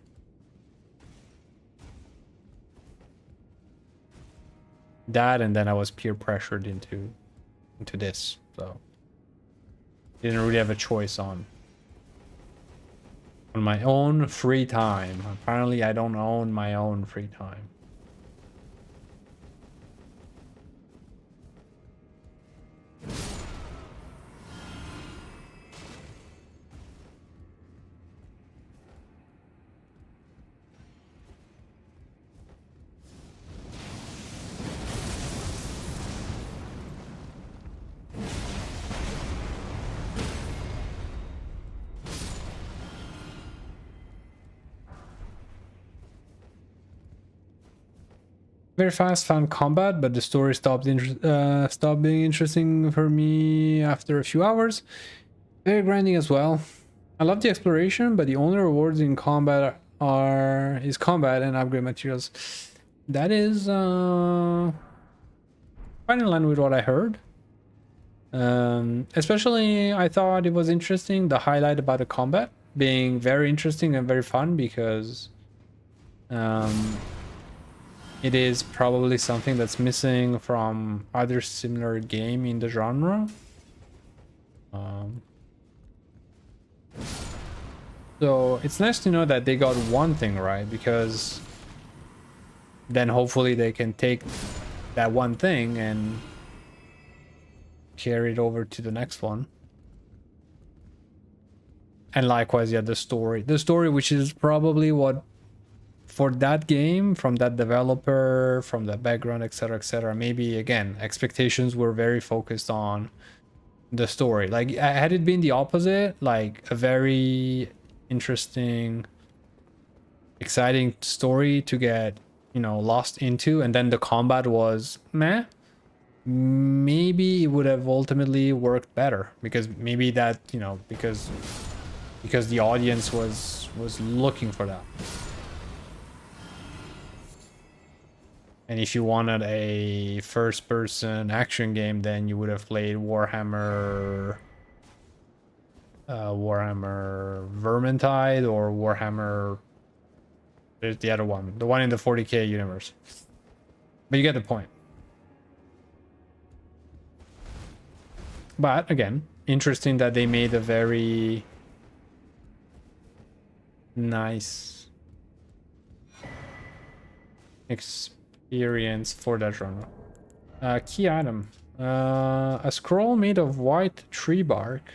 That, and then I was peer pressured into this, so didn't really have a choice on my own free time. Apparently, I don't own my own free time. Very fast found combat, but the story stopped being interesting for me after a few hours. Very grinding as well. I love the exploration, but the only rewards in combat is combat and upgrade materials. That is quite in line with what I heard. Especially, I thought it was interesting, the highlight about the combat being very interesting and very fun, because it is probably something that's missing from other similar game in the genre. So it's nice to know that they got one thing right, because then hopefully they can take that one thing and carry it over to the next one. And likewise, yeah, the story, which is probably what, for that game, from that developer, from that background, etc., maybe again expectations were very focused on the story. Like, had it been the opposite, like a very interesting, exciting story to get, you know, lost into, and then the combat was meh, maybe it would have ultimately worked better, because maybe that, you know, because the audience was looking for that. And if you wanted a first-person action game, then you would have played Warhammer Vermintide, or Warhammer, there's the other one, the one in the 40k universe. But you get the point. But again, interesting that they made a very nice experience for that genre. Key item. A scroll made of white tree bark.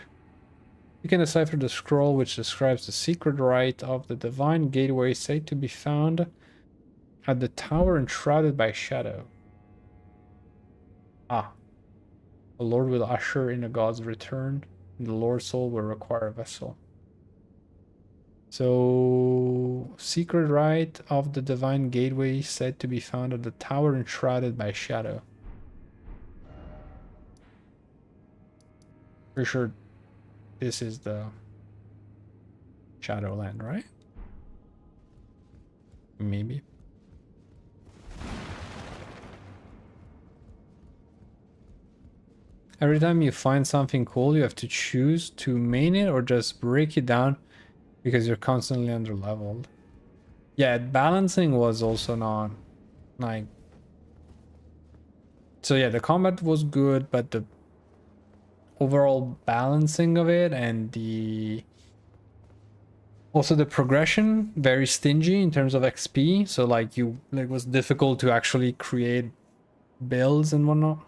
You can decipher the scroll, which describes the secret rite of the divine gateway said to be found at the tower enshrouded by shadow. Ah. The Lord will usher in a god's return, and the Lord's soul will require a vessel. So, secret rite of the divine gateway said to be found at the tower enshrouded by shadow. Pretty sure this is the Shadowland, right? Maybe. Every time you find something cool, you have to choose to main it or just break it down because you're constantly underleveled. Yeah, balancing was also not like... So yeah, the combat was good, but the overall balancing of it and the... Also the progression, very stingy in terms of XP. So like it was difficult to actually create builds and whatnot.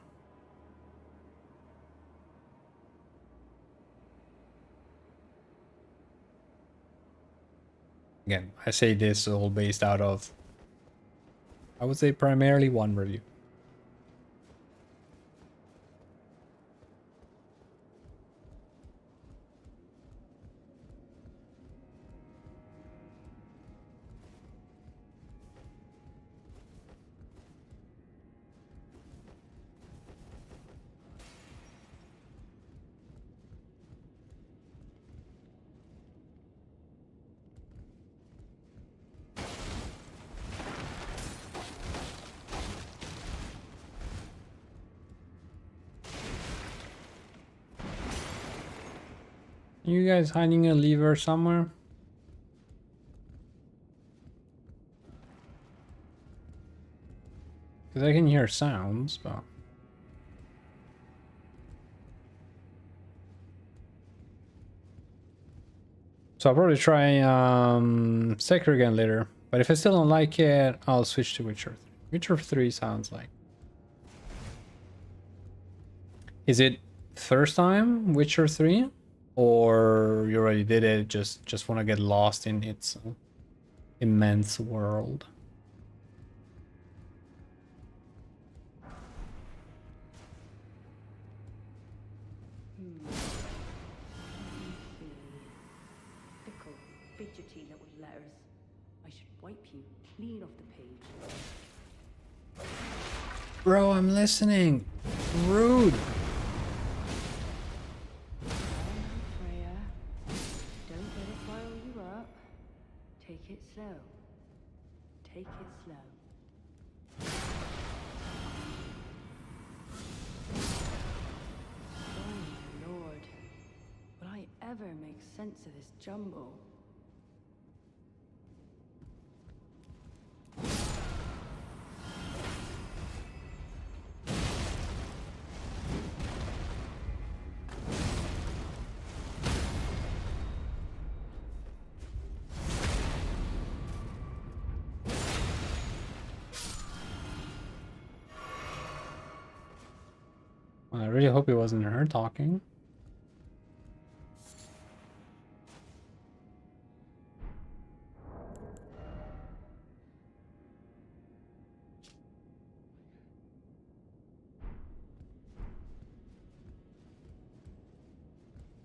Again, I say this all based out of, I would say, primarily one review. You guys hiding a lever somewhere? Because I can hear sounds, but... So I'll probably try Sekiro again later. But if I still don't like it, I'll switch to Witcher 3. Witcher 3 sounds like... Is it first time Witcher 3? Or you already did it, just want to get lost in its immense world? Fickle, fidgety little letters. I should wipe you clean off the page. Bro, I'm listening. Rude. Take it slow. Take it slow. ever make sense of this jumble? Well, I really hope it wasn't her talking.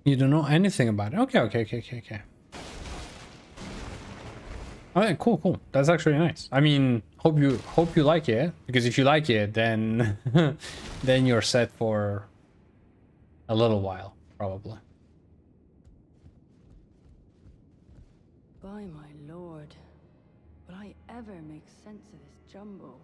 You don't know anything about it. Okay. Okay, cool. That's actually nice. I mean, hope you like it, because if you like it, then then you're set for a little while, probably. By my lord, will I ever make sense of this jumble?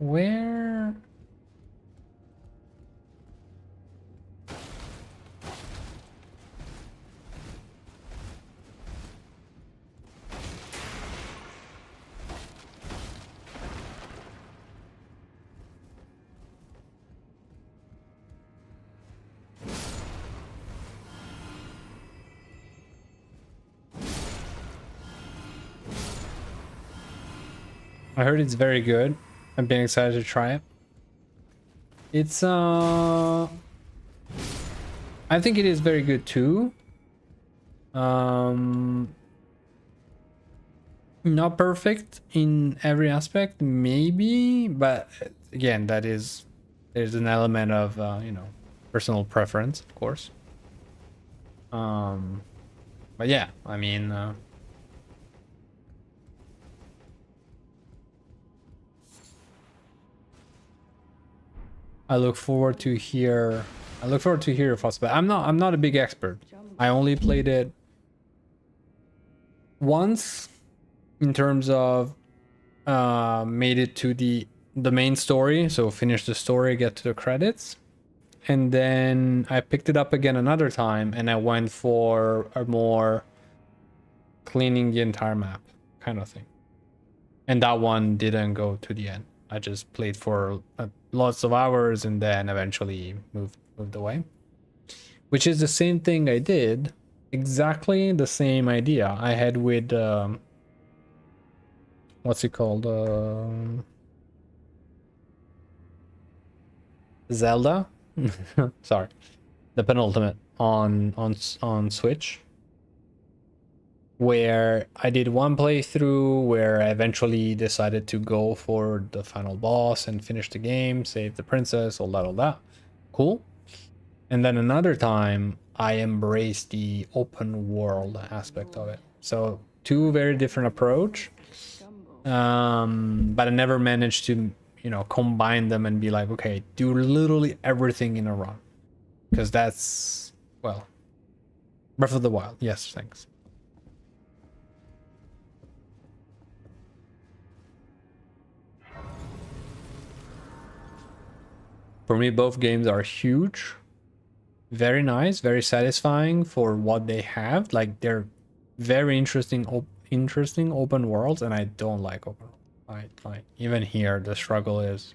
Where? I heard it's very good. I've been excited to try it. It's I think it is very good too. Not perfect in every aspect, maybe, but again, there's an element of you know, personal preference, of course. But yeah, I mean, I look forward to hear your thoughts. But I'm not a big expert. I only played it once in terms of made it to the main story, so finish the story, get to the credits, and then I picked it up again another time, and I went for a more cleaning the entire map kind of thing. And that one didn't go to the end. I just played for lots of hours and then eventually moved away. Which is the same thing I did, exactly the same idea I had with what's it called? Zelda? Sorry. The penultimate on Switch, where I did one playthrough where I eventually decided to go for the final boss and finish the game, save the princess, all that. Cool. And then another time I embraced the open world aspect of it. So two very different approach. But I never managed to, you know, combine them and be like, okay, do literally everything in a run. Because that's, well, Breath of the Wild. Yes, thanks. For me, both games are huge. Very nice, very satisfying for what they have. Like, they're very interesting open worlds, and I don't like open world. Like even here, the struggle is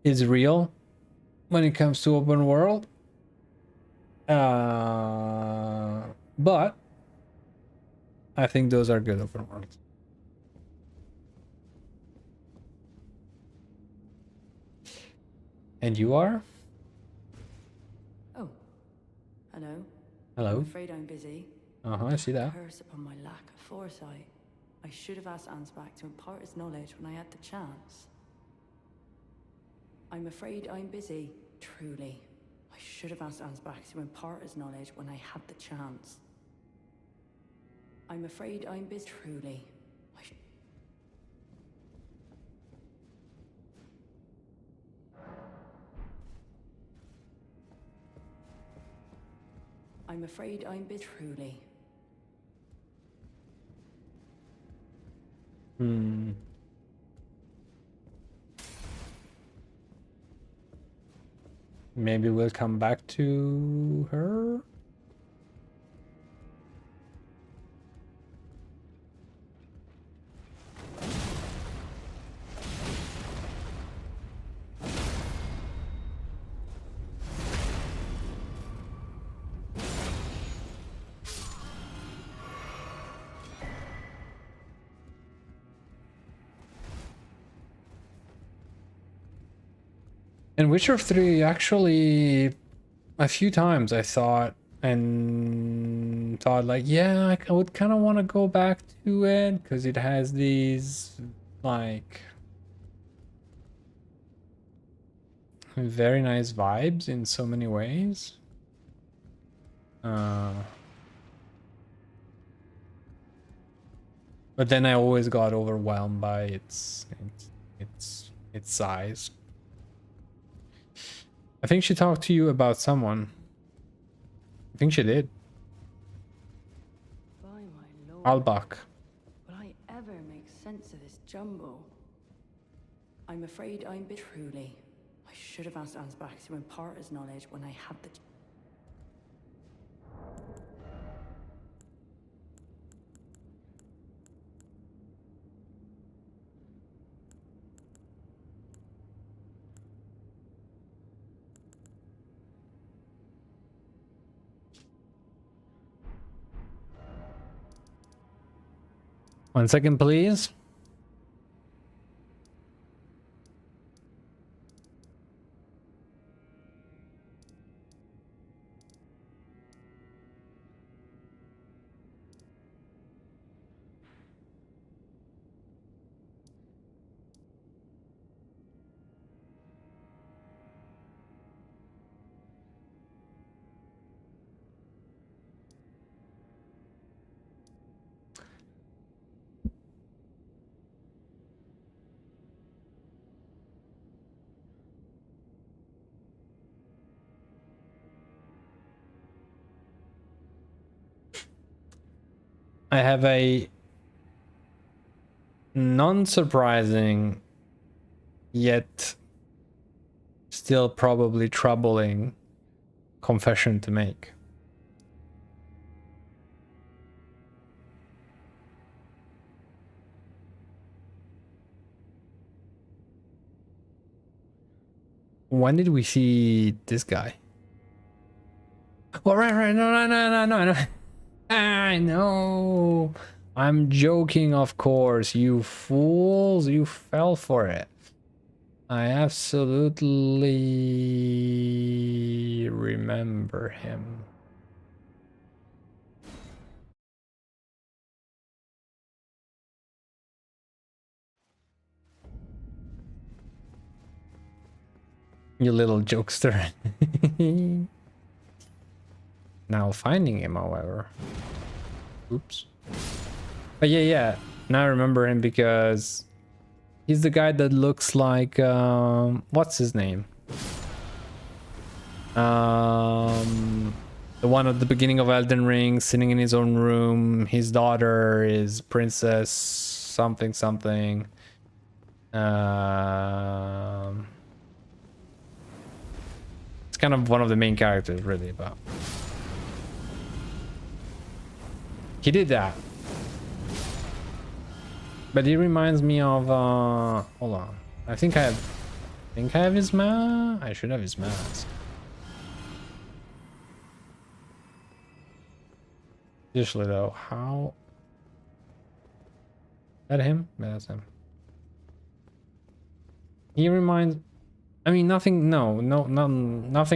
real when it comes to open world. But I think those are good open worlds. And you are? Oh, hello. Hello. I'm afraid I'm busy. I see that. Curse upon my lack of foresight. I should have asked Ansbach to impart his knowledge when I had the chance. I'm afraid I'm busy, truly. I should have asked Ansbach to impart his knowledge when I had the chance. I'm afraid I'm busy, truly. I'm afraid I'm busy, truly. Hmm. Maybe we'll come back to her. In Witcher 3, actually, a few times I thought like, yeah, I would kind of want to go back to it because it has these like very nice vibes in so many ways. But then I always got overwhelmed by its size. I think she talked to you about someone. I think she did. By my lord. Albach. Will I ever make sense of this jumble? I'm afraid I'm truly. I should have asked Ansbach to impart his knowledge when I had the. One second, please. I have a non-surprising yet still probably troubling confession to make. When did we see this guy? Well, right, no. I know. I'm joking, of course. You fools, you fell for it. I absolutely remember him. You little jokester. Now finding him, however. Oops. But yeah. Now I remember him because he's the guy that looks like what's his name? The one at the beginning of Elden Ring, sitting in his own room. His daughter is Princess something. It's kind of one of the main characters, really, but he did that. But he reminds me of hold on. I think I have his mask. I should have his mask. Usually though, how? Is that him? Yeah, that's him. He reminds, I mean, nothing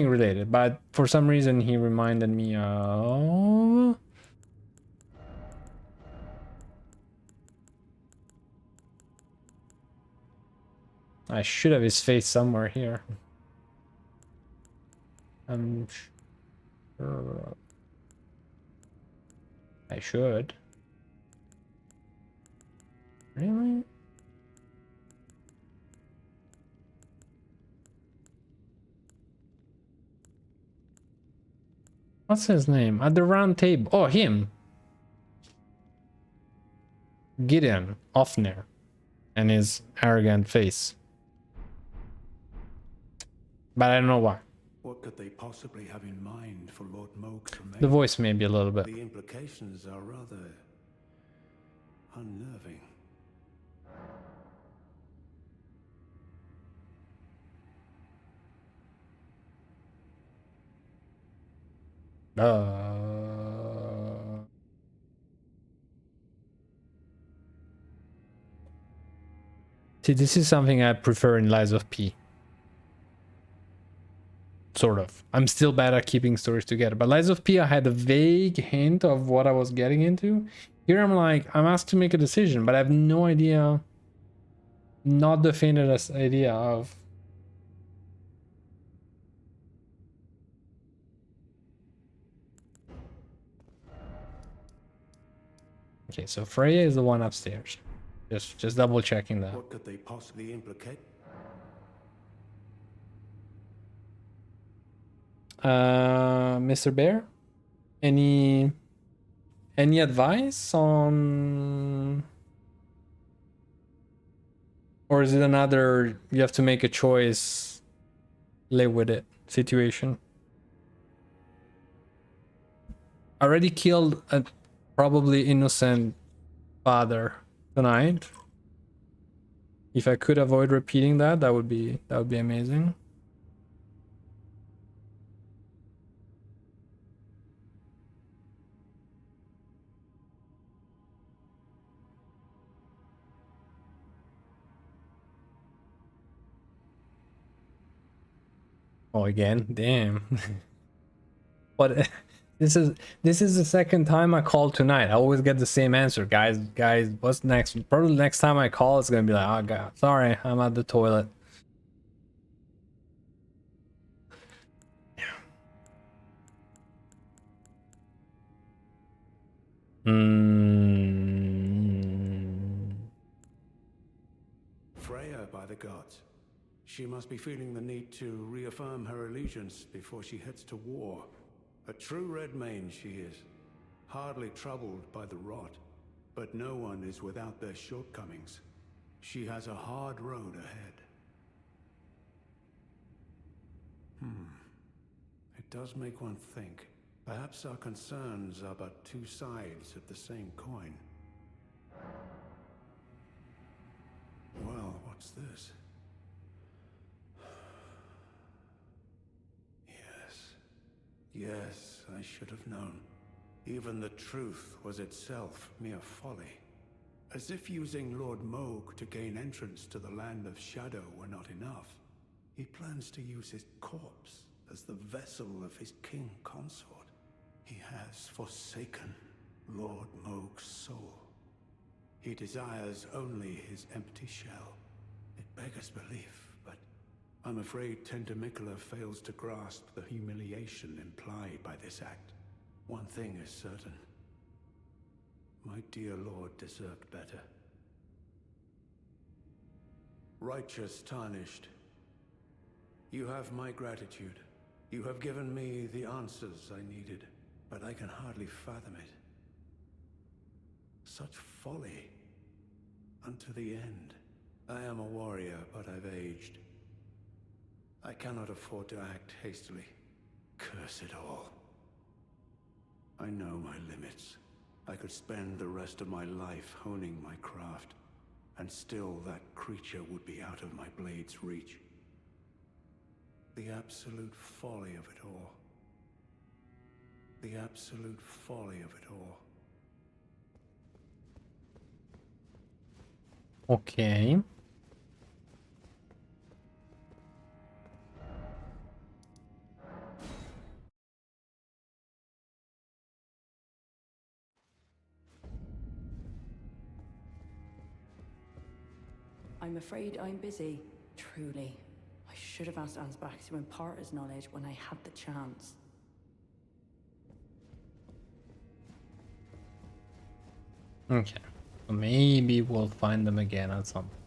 related, but for some reason he reminded me of I should have his face somewhere here. I'm sure I should. Really? What's his name? At the round table. Oh, him. Gideon Offner. and his arrogant face. But I don't know why. What could they possibly have in mind for Lord Moke's remains? The voice maybe a little bit. The implications are rather unnerving. See, this is something I prefer in Lies of P. Sort of. I'm still bad at keeping stories together. But Lies of P, I had a vague hint of what I was getting into. Here I'm like, I'm asked to make a decision, but I have no idea. Not the faintest idea of. Okay, so Freya is the one upstairs. Just double checking that. What could they possibly implicate? Mr. Bear, any advice on, or is it another you have to make a choice, live with it situation? I already killed a probably innocent father tonight. If I could avoid repeating that, that would be amazing. Oh, again, damn. But this is the second time I called tonight. I always get the same answer, guys. What's next? Probably next time I call, it's gonna be like, oh god, sorry, I'm at the toilet. Freya, by the gods. She must be feeling the need to reaffirm her allegiance before she heads to war. A true Redmane she is, hardly troubled by the rot, but no one is without their shortcomings. She has a hard road ahead. It does make one think. Perhaps our concerns are but two sides of the same coin. Well, what's this? Yes, I should have known. Even the truth was itself mere folly. As if using Lord Moog to gain entrance to the Land of Shadow were not enough, he plans to use his corpse as the vessel of his king consort. He has forsaken Lord Moog's soul. He desires only his empty shell. It beggars belief, but I'm afraid Tender Mikola fails to grasp the humiliation implied by this act. One thing is certain. My dear lord deserved better. Righteous Tarnished, you have my gratitude. You have given me the answers I needed, but I can hardly fathom it. Such folly. Unto the end. I am a warrior, but I've aged. I cannot afford to act hastily. Curse it all. I know my limits. I could spend the rest of my life honing my craft, and still that creature would be out of my blade's reach. The absolute folly of it all. The absolute folly of it all. Okay. I'm afraid I'm busy, truly. I should have asked Ansbach to impart his knowledge when I had the chance. Okay. So maybe we'll find them again at some point.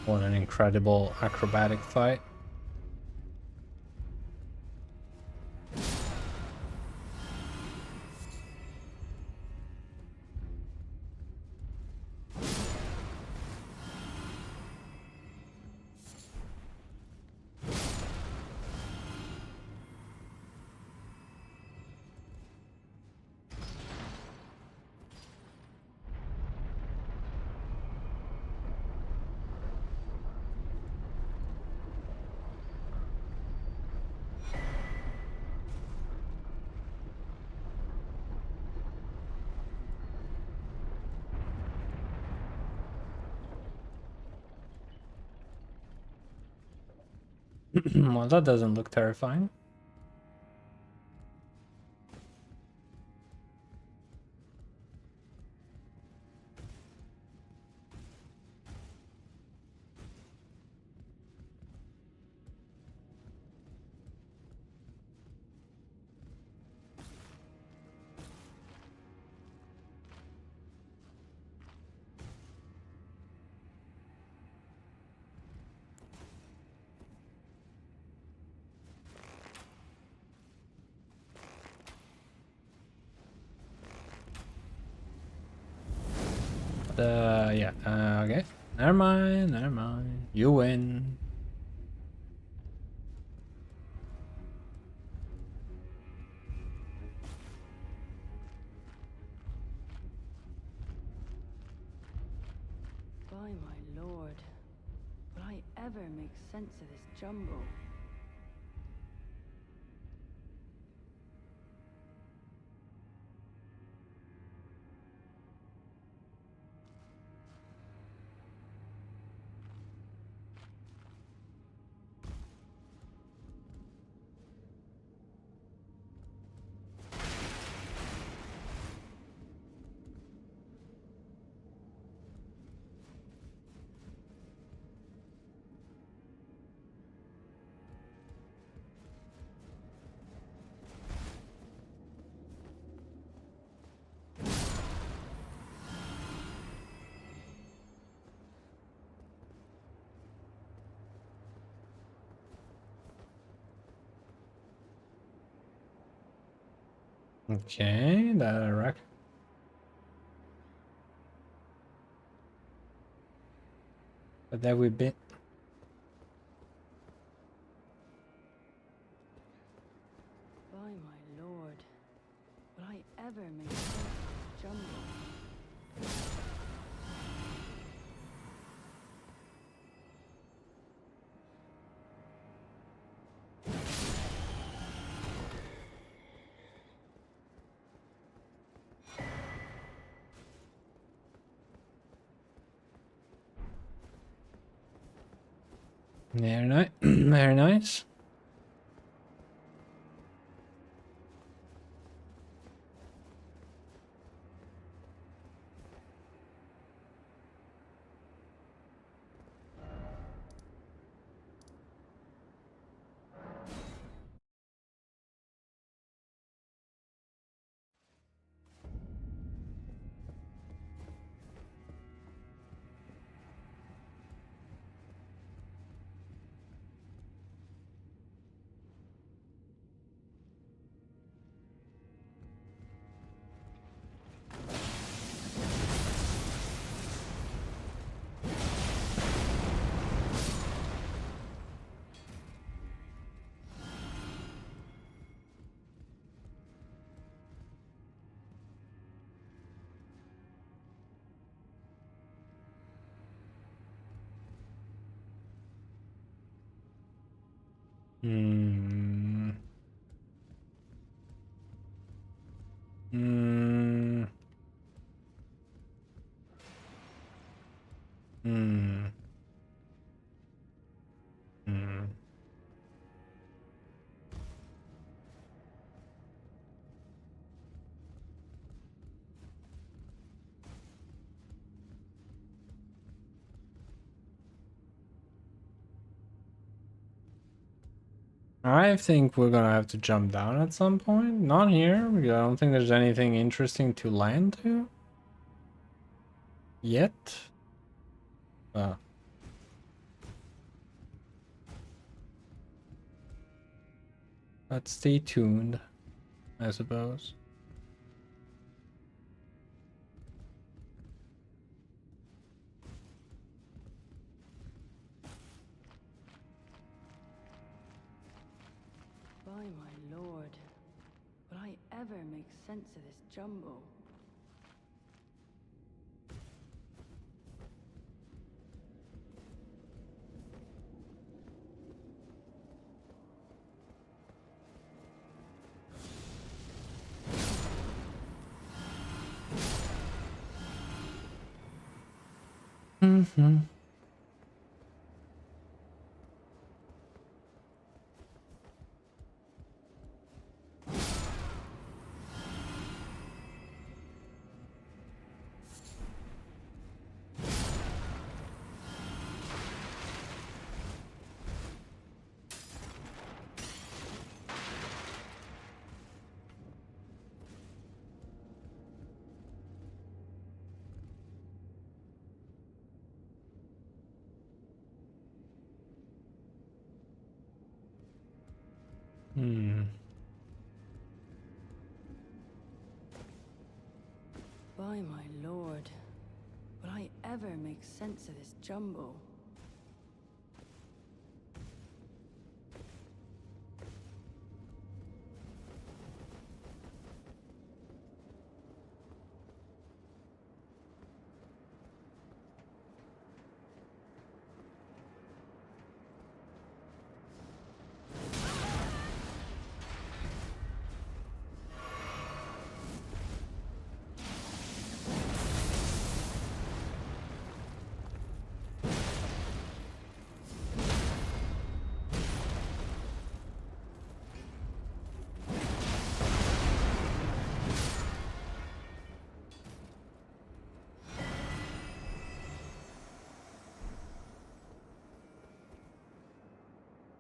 What an incredible acrobatic fight. Well, that doesn't look terrifying. Yeah, okay. Never mind, never mind. You win. By my lord, will I ever make sense of this jumble? Okay, that I reckon. But there we've been. By my lord, will I ever make sense of this jumble? Very nice. Very nice. Hmm. Hmm. Hmm. Hmm. I think we're gonna have to jump down at some point. Not here, because I don't think there's anything interesting to land to. Yet. Uh, But stay tuned, I suppose. By my lord, will I ever make sense of this jumble? Mm-hmm. Hmm. By my lord, will I ever make sense of this jumble?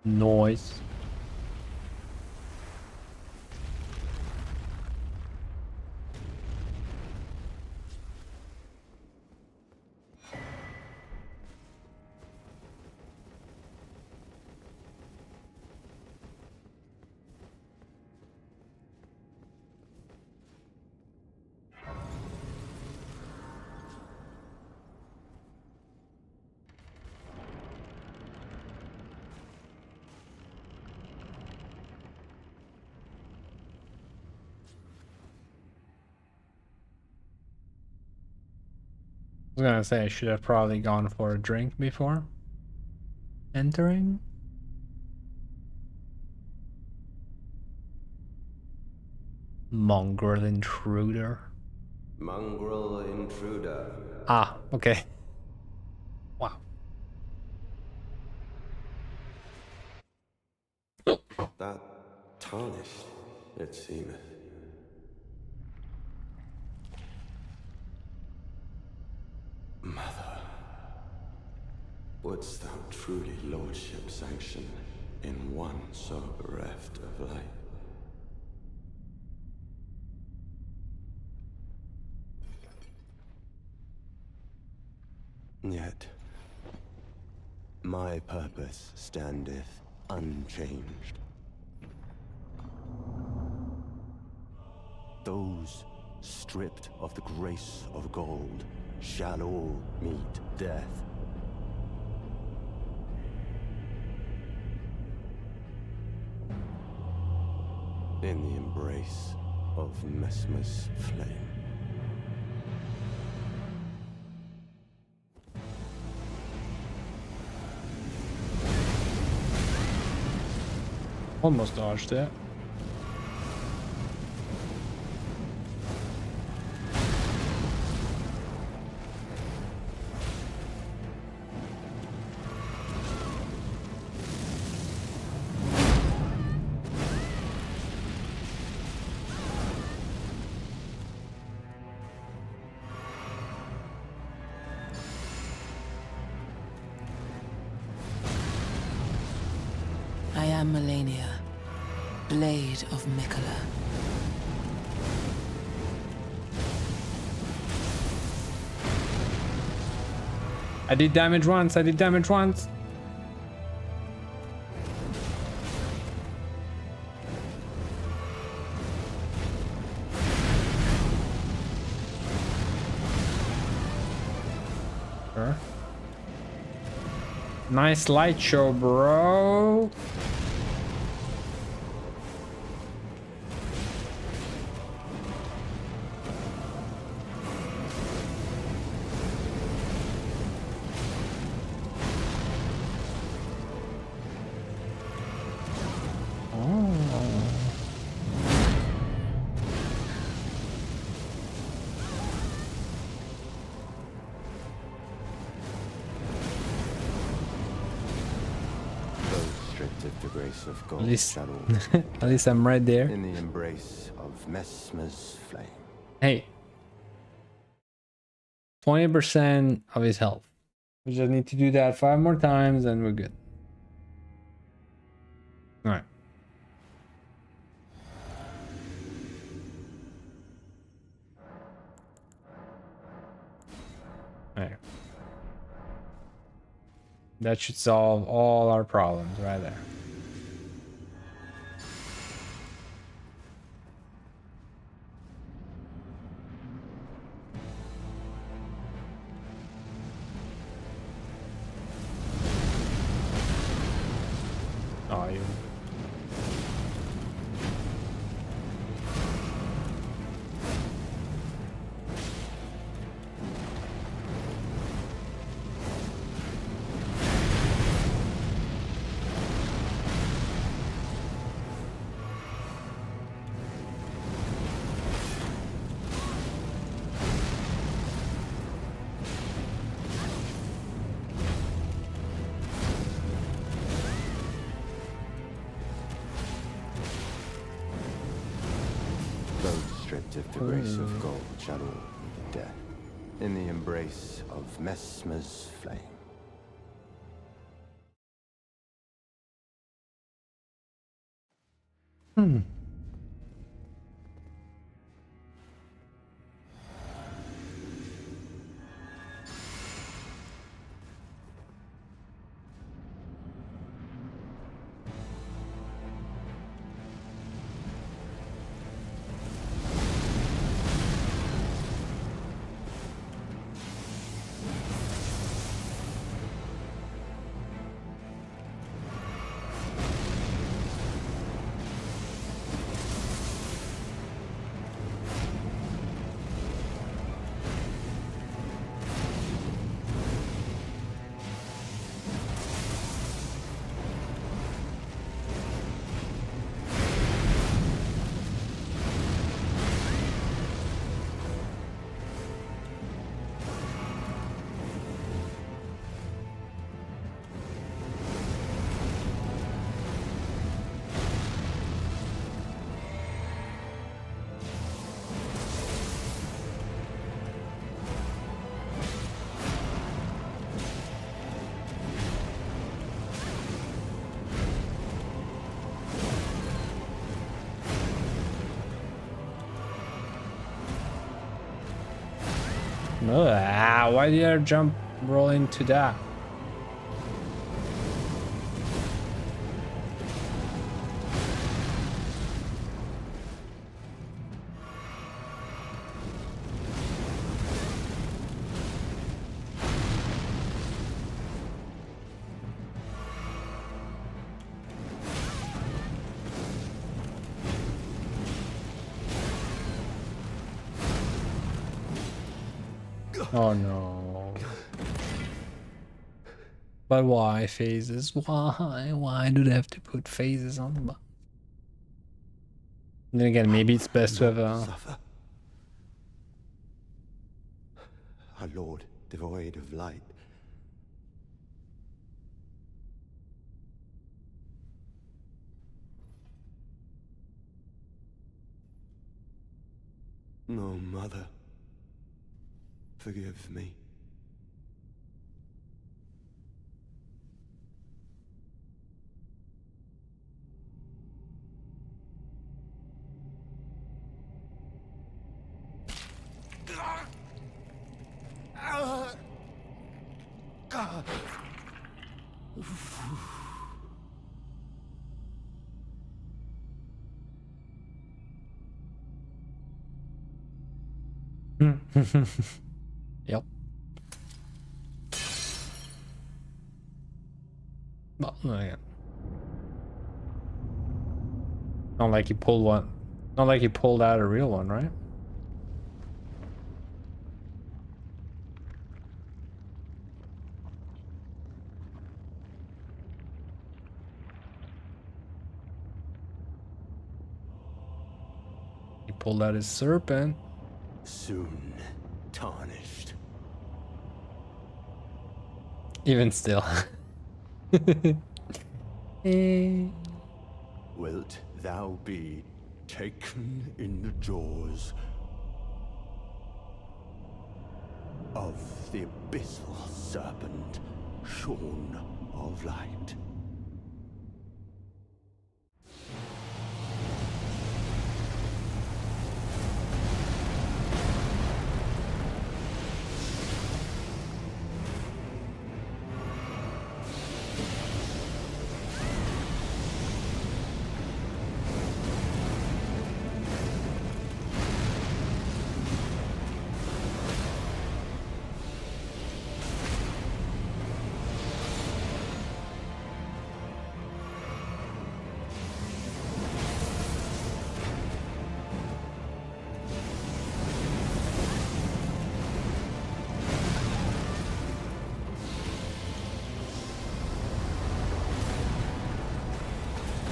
Noise. I was gonna say I should have probably gone for a drink before entering. Mongrel intruder. Mongrel intruder. Ah, okay. Wow. That tarnished, it seemeth. Mother, wouldst thou truly lordship sanction in one so bereft of light? Yet, my purpose standeth unchanged. Those stripped of the grace of gold shall all meet death. In the embrace of Mesmer's flame. Almost dodged it. I am Melania, Blade of Mikola. I did damage once, I did damage once. Sure. Nice light show, bro. Stripped of the grace of gold, At least, shadow, at least I'm right there. in the embrace of Mesmer's flame. Hey, 20% of his health. We just need to do that 5 more times and we're good. All right. There. That should solve all our problems right there. Oh, you. Stripped of the grace of gold, shadow, death, in the embrace of Mesmer's flame. Why did I jump roll into that? Oh no. But why phases? Why? Why do they have to put phases on the button? Then again, maybe it's best to have a... Suffer. Our Lord, devoid of light. No, Mother. Forgive me. Yep. something like it. Not like he pulled one. Not like he pulled out a real one, right? He pulled out his serpent. Soon tarnished. Even still. Wilt thou be taken in the jaws of the abyssal serpent, shorn of light?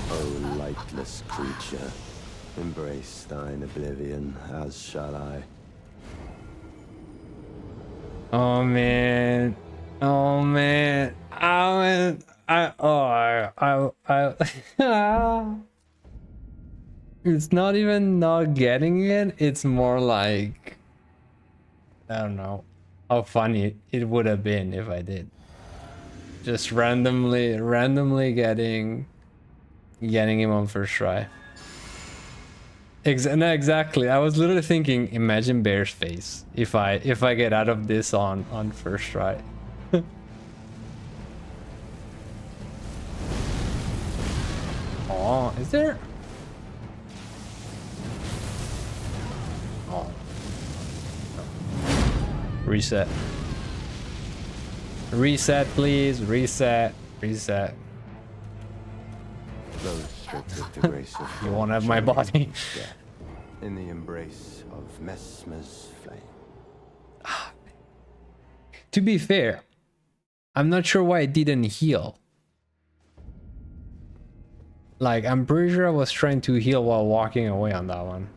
O lightless creature, embrace thine oblivion, as shall I. Oh man. Oh man. It's not even not getting it. It's more like, I don't know how funny it would have been if I did. Just randomly getting him on first try. No, exactly. I was literally thinking, imagine Bear's face if I get out of this on first try. Oh, is there? Oh. Reset. Reset, please. Reset. Reset. Those stripped of the grace of You won't have my body. in the embrace of Messmer's flame. To be fair, I'm not sure why it didn't heal. Like, I'm pretty sure I was trying to heal while walking away on that one.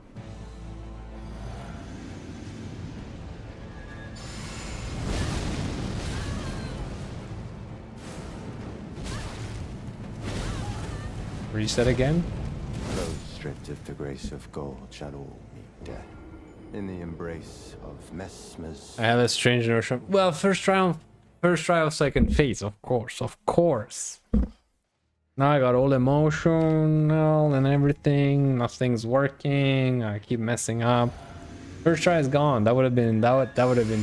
Reset again? Those stripped of the grace of gold shall all meet death in the embrace of Messmer's. I have a strange notion. Well, first try of second phase, of course. Now I got all emotional and everything. Nothing's working. I keep messing up. First try is gone. That would have been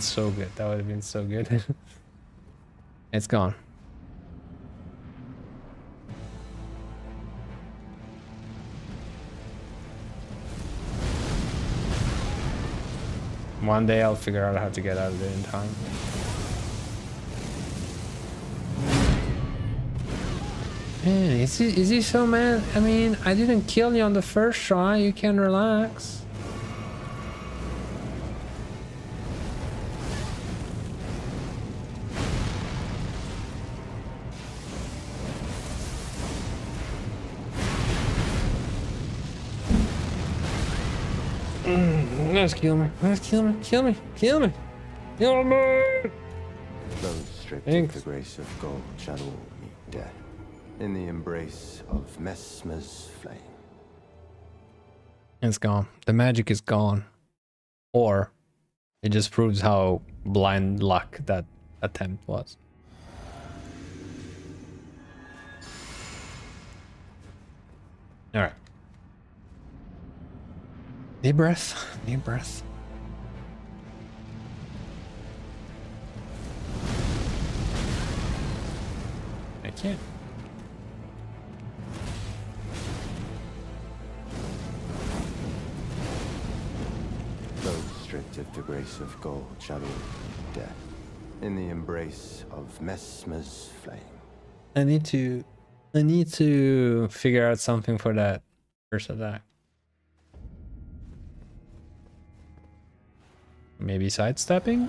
so good. That would have been so good. It's gone. One day I'll figure out how to get out of it in time. Man, is he so mad? I mean, I didn't kill you on the first try. You can relax. Let's kill me. Let's kill me. Kill me. Kill me. Kill me. Those stripped Thanks. of the grace of gold shall all meet death in the embrace of Messmer's flame. It's gone. The magic is gone. Or it just proves how blind luck that attempt was. All right. Deep breath. Deep breath. I can't. Those stripped of the grace of gold shall all meet death in the embrace of Messmer's flame. I need to figure out something for that first attack. Maybe sidestepping?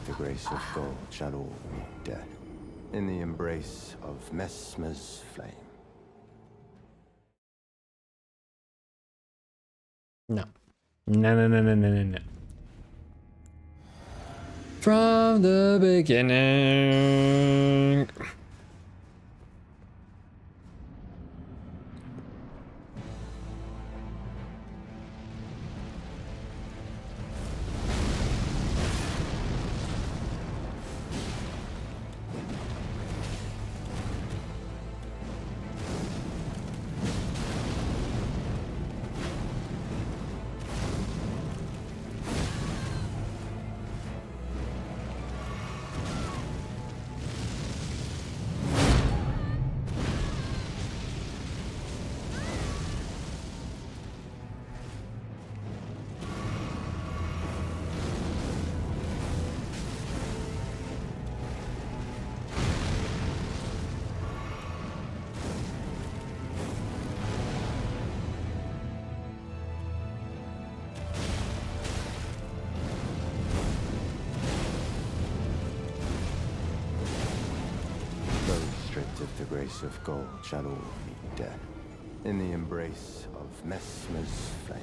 The grace of gold shall all meet death in the embrace of Messmer's flame. No. No. From the beginning. Of the grace of gold shall all meet death in the embrace of Messmer's flame.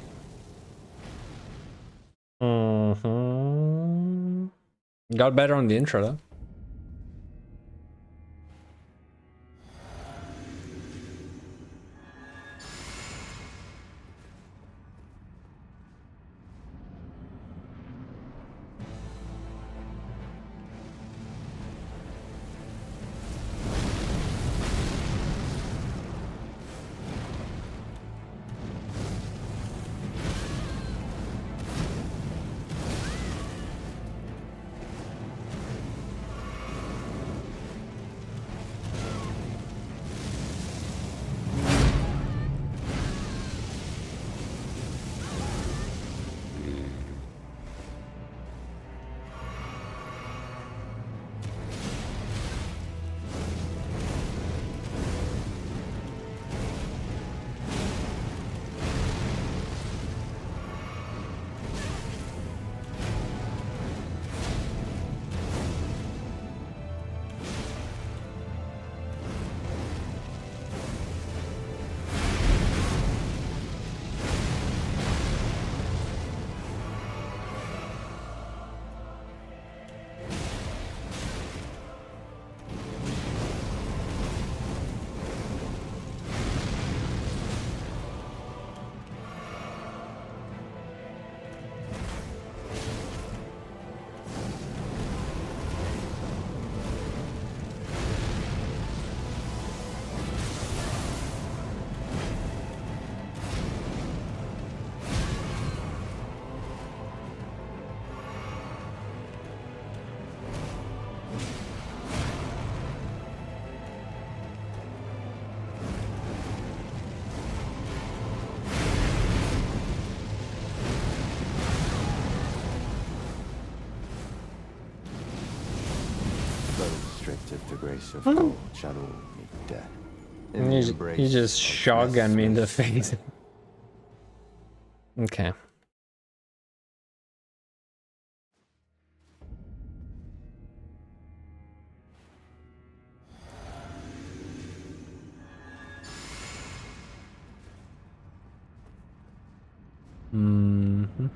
Got better on the intro though. stripped of the grace of gold shall all meet death. In the He embrace just of shotgun me in the Messmer's face. Okay. Mm-hmm.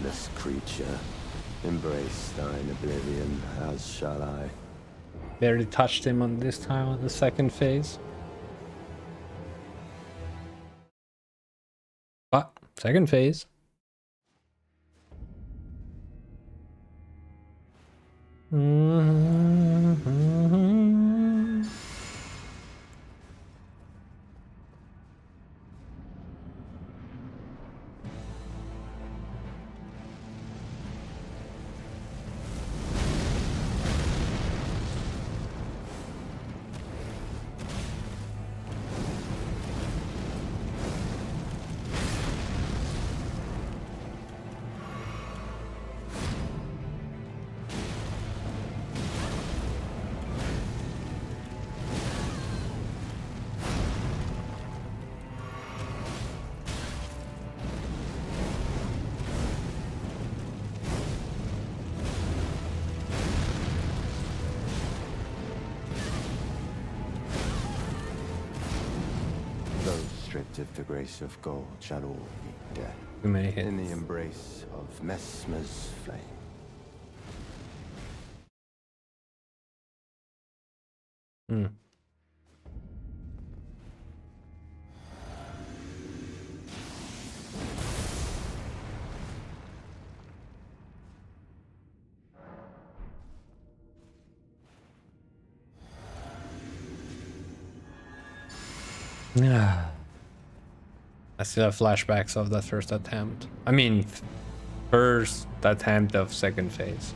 lightless creature, embrace thine oblivion, as shall I. Barely touched him on this time on the second phase. What? Second phase? Mm-hmm. Stripped of the grace of gold shall all meet death. Too many hits. In the embrace of Messmer's flame. Hmm. I still have flashbacks of that first attempt. I mean, first attempt of second phase.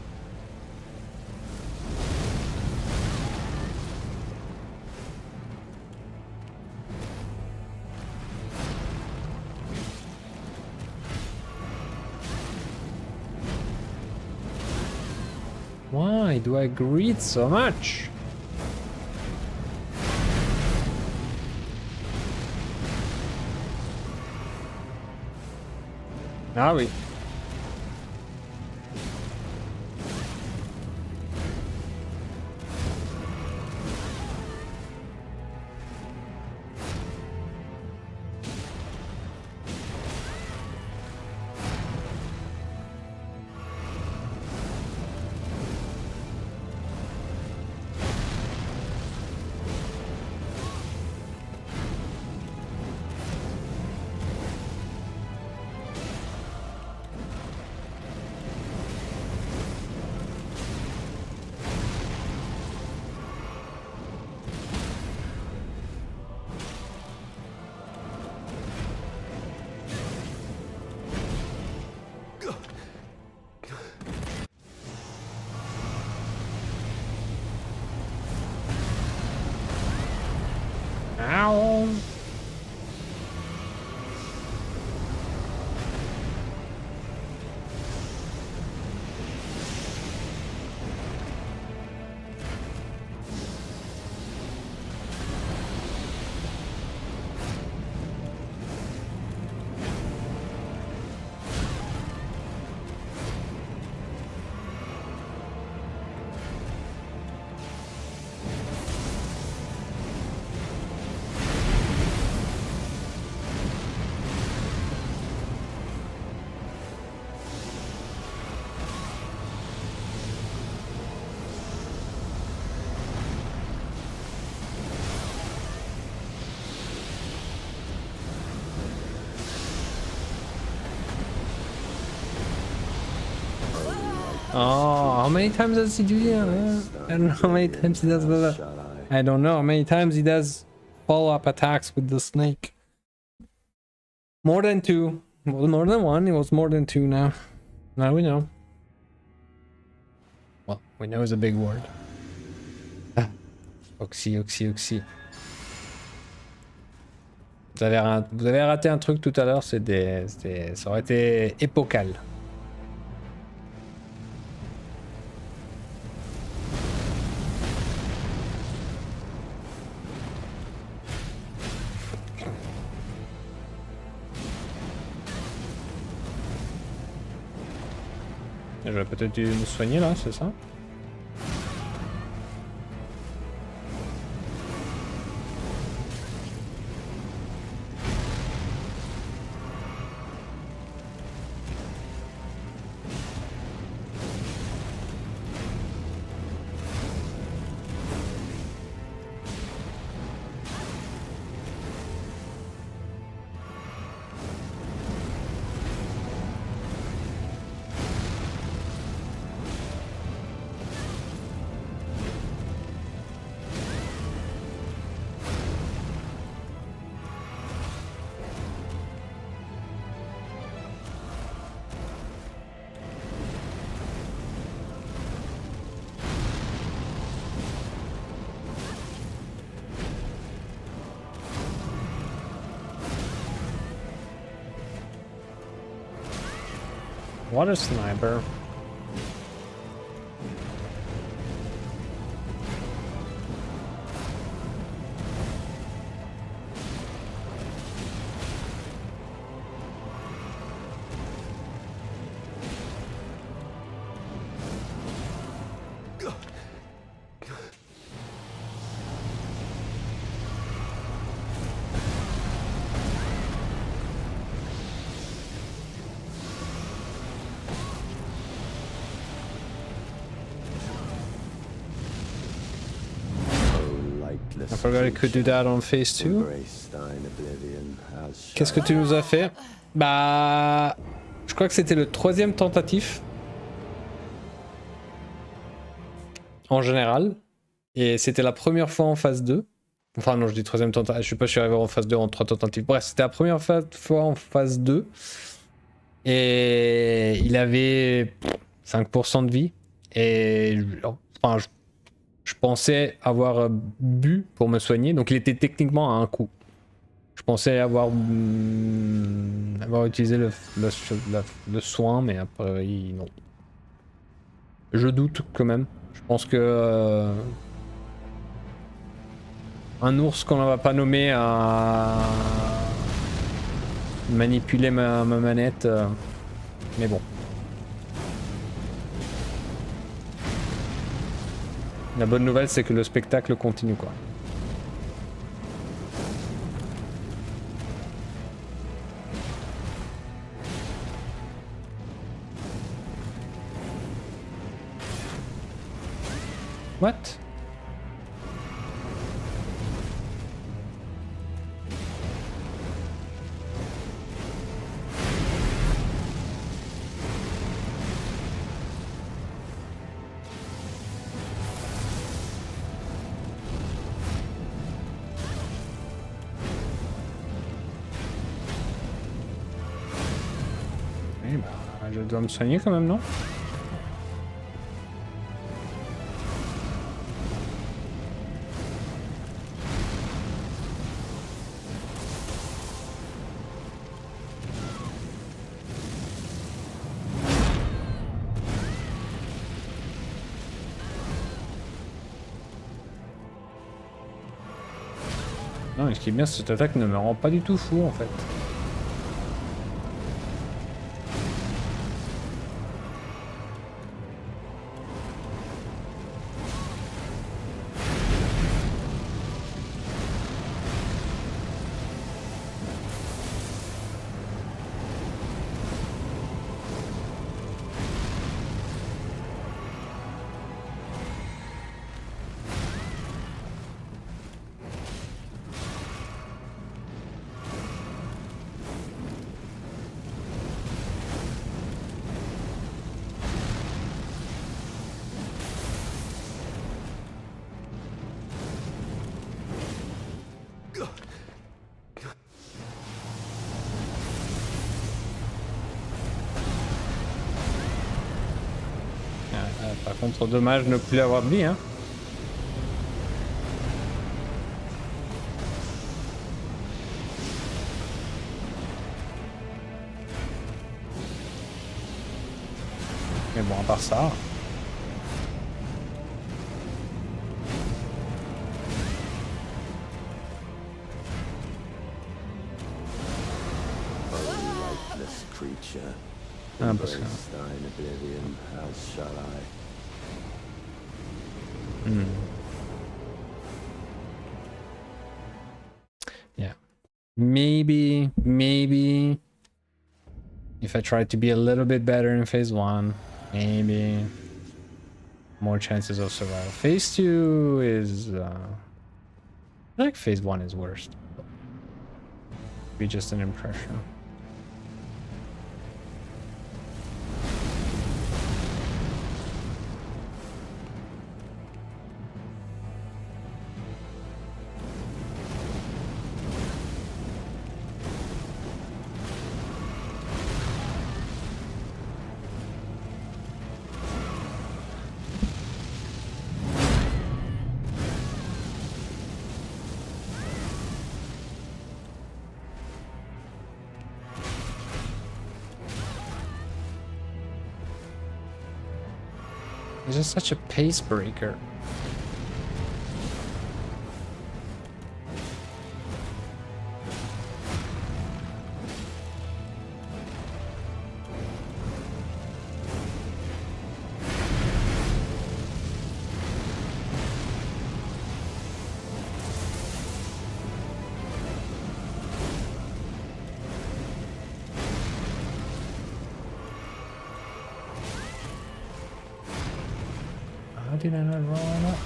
Why do I greed so much? Now we. Ow. Oh, how many times does he do that? I don't know how many times he does that. I don't know how many times he does follow-up attacks with the snake. More than 2. Well, more than 1. It was more than 2 now. Now we know. Well, we know is a big word. Ah. Oxy, oxy, oxy. Vous avez raté un truc tout à l'heure, ça aurait été épocal. J'aurais peut-être dû me soigner là, c'est ça? What a sniper. I forgot I could do that on phase 2. Qu'est-ce que tu nous as fait? Bah... Je crois que c'était le 3e tentatif. En général. Et c'était la première fois en phase 2. Enfin non, je dis 3e tentative. Je sais pas, je suis arrivé en phase 2 en 3 tentatives. Bref, c'était la première fois en phase 2. Et il avait 5% de vie. Et... Enfin, je pensais avoir bu pour me soigner, donc il était techniquement à un coup. Je pensais avoir utilisé le soin, mais après non. Je doute quand même. Je pense que un ours qu'on ne va pas nommer a manipulé ma manette, mais bon. La bonne nouvelle, c'est que le spectacle continue, quoi. What? Je dois me soigner quand même, non? Non, et ce qui est bien, c'est que cette attaque ne me rend pas du tout fou en fait. Par contre, dommage de ne plus avoir de vie, hein. Mais bon, à part ça... Lifeless creature. Ah, parce que... Embrace thine oblivion, as shall I. Yeah. Maybe if I try to be a little bit better in phase 1, maybe more chances of survival. Phase 2 is I feel like phase 1 is worst. Be just an impression. He's just such a pace breaker. How did I not roll on that?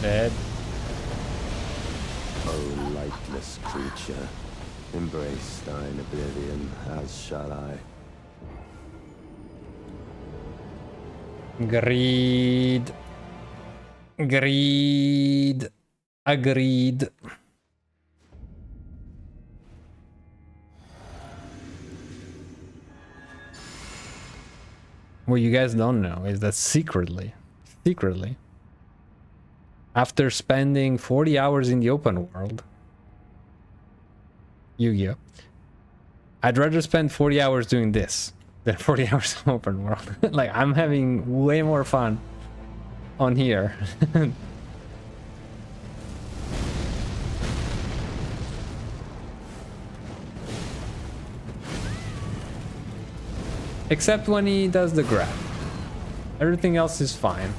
Dead. O lightless creature, embrace thine oblivion, as shall I. Greed. Greed. Agreed. What you guys don't know is that secretly, after spending 40 hours in the open world, Yu-Gi-Oh, I'd rather spend 40 hours doing this than 40 hours in open world. Like, I'm having way more fun on here. Except when he does the grab. Everything else is fine.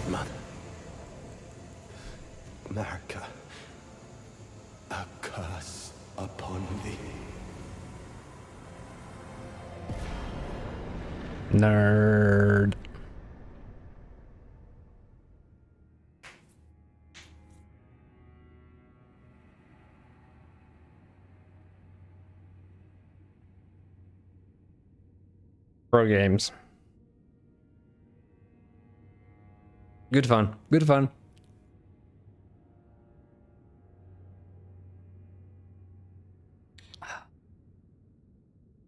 Mother. America. A curse upon thee. Nerd. Pro games. Good fun. Good fun.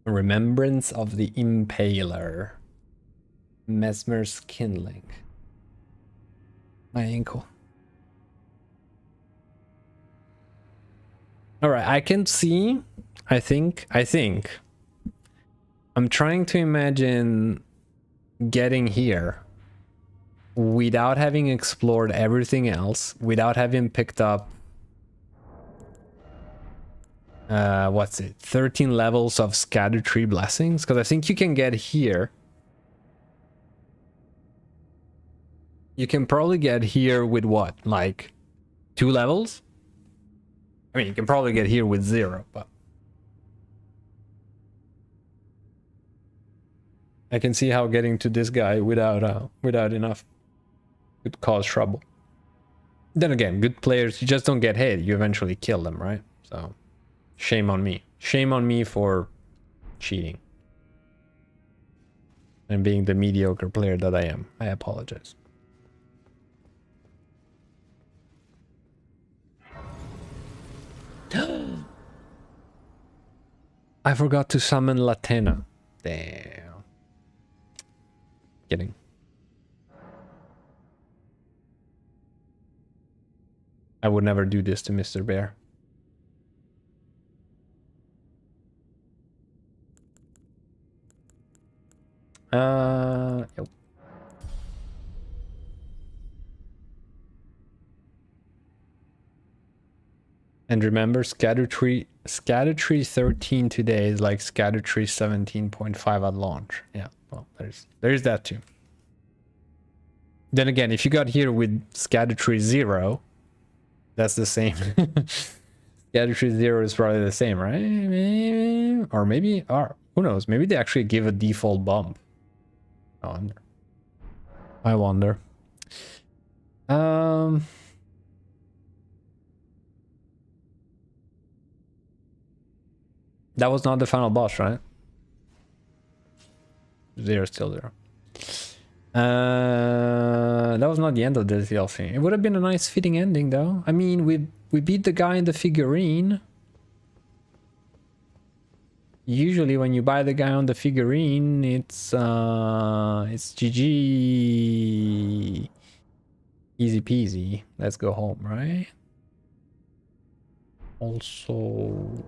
Remembrance of the Impaler. Mesmer's Kindling. My ankle. Alright, I can see. I think. I'm trying to imagine getting here without having explored everything else, without having picked up what's it, 13 levels of Erdtree blessings, because I think you can get here. You can probably get here with what, like 2 levels? I mean, you can probably get here with 0, but I can see how getting to this guy without enough could cause trouble. Then again, good players, you just don't get hit, you eventually kill them, right? So shame on me. Shame on me for cheating and being the mediocre player that I am. I apologize. I forgot to summon Latena. Damn. Kidding. I would never do this to Mr. Bear. Yep. And remember, Erdtree 13 today is like Erdtree 17.5 at launch. Yeah, well, there's that too. Then again, if you got here with Erdtree 0, that's the same. Erdtree 0 is probably the same, right? Or maybe, or who knows? Maybe they actually give a default bump. I wonder. That was not the final boss, right? 0 still 0. That was not the end of the DLC. It would have been a nice fitting ending, though. I mean, we beat the guy in the figurine. Usually, when you buy the guy on the figurine, it's GG. Easy peasy. Let's go home, right? Also.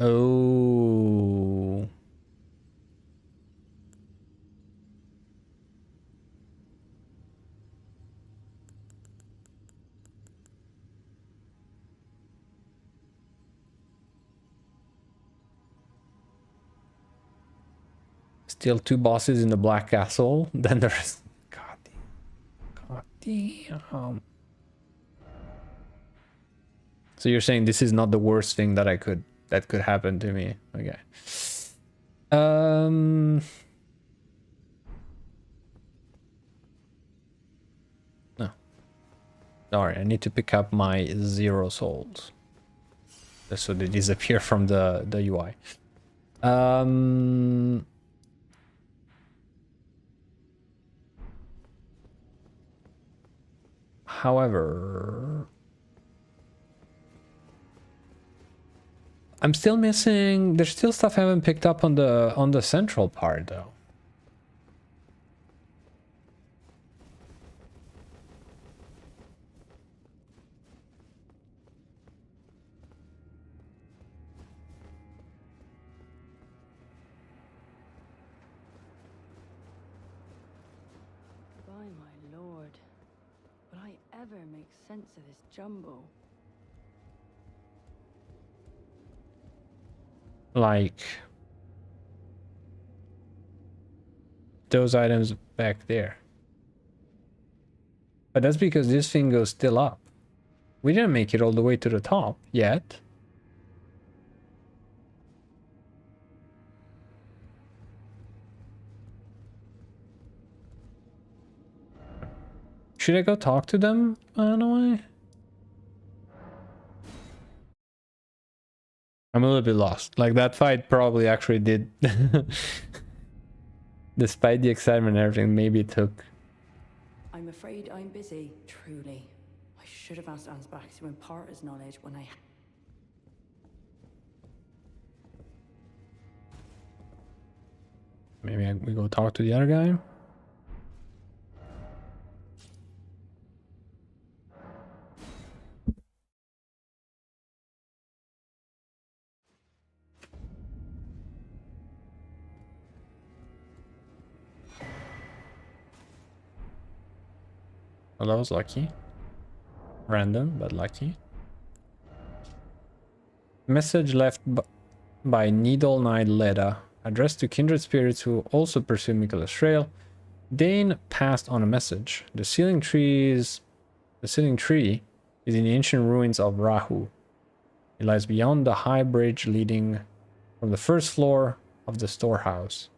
Oh. Still 2 bosses in the Black Castle. Then there's... God damn. God damn. So you're saying this is not the worst thing that could happen to me. Okay. No. Sorry, I need to pick up my 0 souls. Just so they disappear from the UI. However, I'm still missing. There's still stuff I haven't picked up on the central part though. By my lord, will I ever make sense of this jumble? Like those items back there. But that's because this thing goes still up. We didn't make it all the way to the top yet. Should I go talk to them, by the way? I'm a little bit lost. Like, that fight probably actually did. Despite the excitement and everything, maybe it took... I'm afraid I'm busy, truly. I should have asked Ansbach to impart his knowledge when I... Maybe we go talk to the other guy? Well, that was lucky. Random, but lucky. Message left by Needle Knight Leda, addressed to kindred spirits who also pursue Mikola's trail. Dane passed on a message. The sealing tree is in the ancient ruins of Rahu. It lies beyond the high bridge leading from the first floor of the storehouse.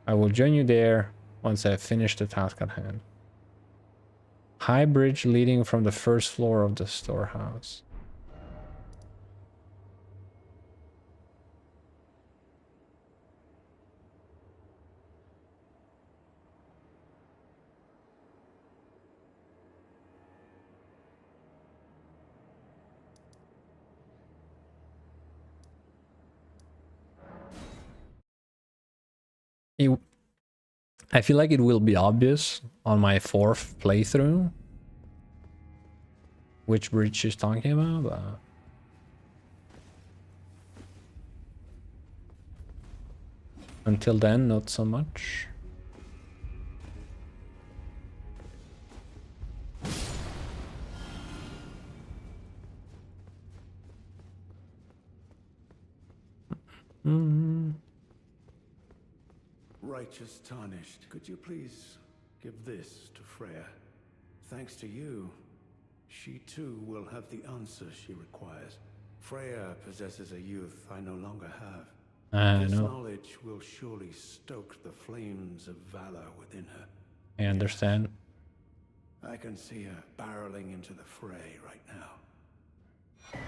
I will join you there once I have finished the task at hand. High bridge leading from the first floor of the storehouse. I feel like it will be obvious on my 4th playthrough which bridge she's talking about, but... Until then, not so much. Righteous Tarnished, could you please give this to Freya? Thanks to you, she too will have the answer she requires. Freya possesses a youth I no longer have. This knowledge will surely stoke the flames of valor within her. I understand. I can see her barreling into the fray right now.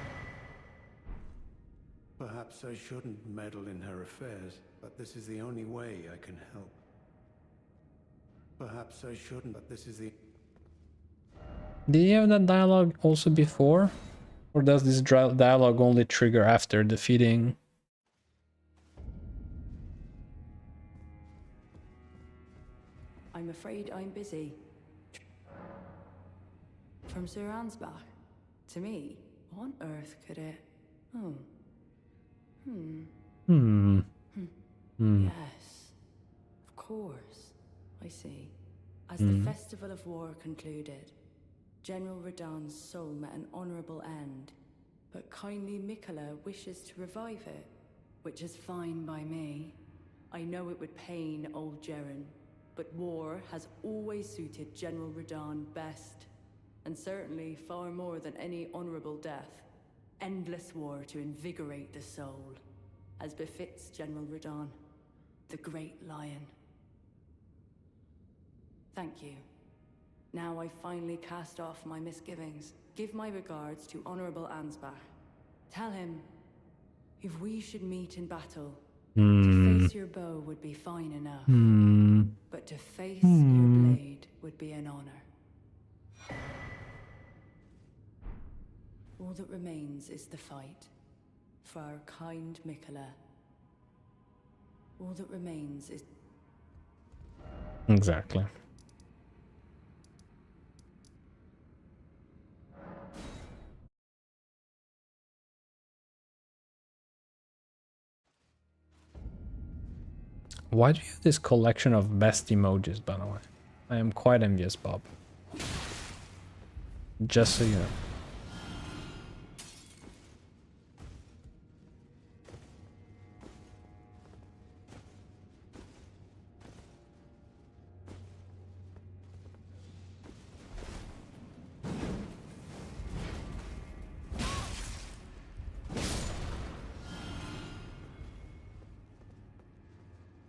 Perhaps I shouldn't meddle in her affairs, but this is the only way I can help. Perhaps I shouldn't, but this is the... Did you have that dialogue also before? Or does this dialogue only trigger after defeating... I'm afraid I'm busy. From Sir Ansbach? To me? What on earth could it... Oh. Yes. Of course. I see. As the Festival of War concluded, General Radahn's soul met an honorable end, but kindly Mikola wishes to revive it, which is fine by me. I know it would pain old Jaren, but war has always suited General Radahn best. And certainly far more than any honorable death. Endless war to invigorate the soul, as befits General Radahn, the great lion. Thank you. Now I finally cast off my misgivings. Give my regards to Honorable Ansbach. Tell him, if we should meet in battle, to face your bow would be fine enough. But to face your blade would be an honor. All that remains is the fight. For our kind Mikola. All that remains is... Exactly. Why do you have this collection of best emojis, by the way? I am quite envious, Bob. Just so you know.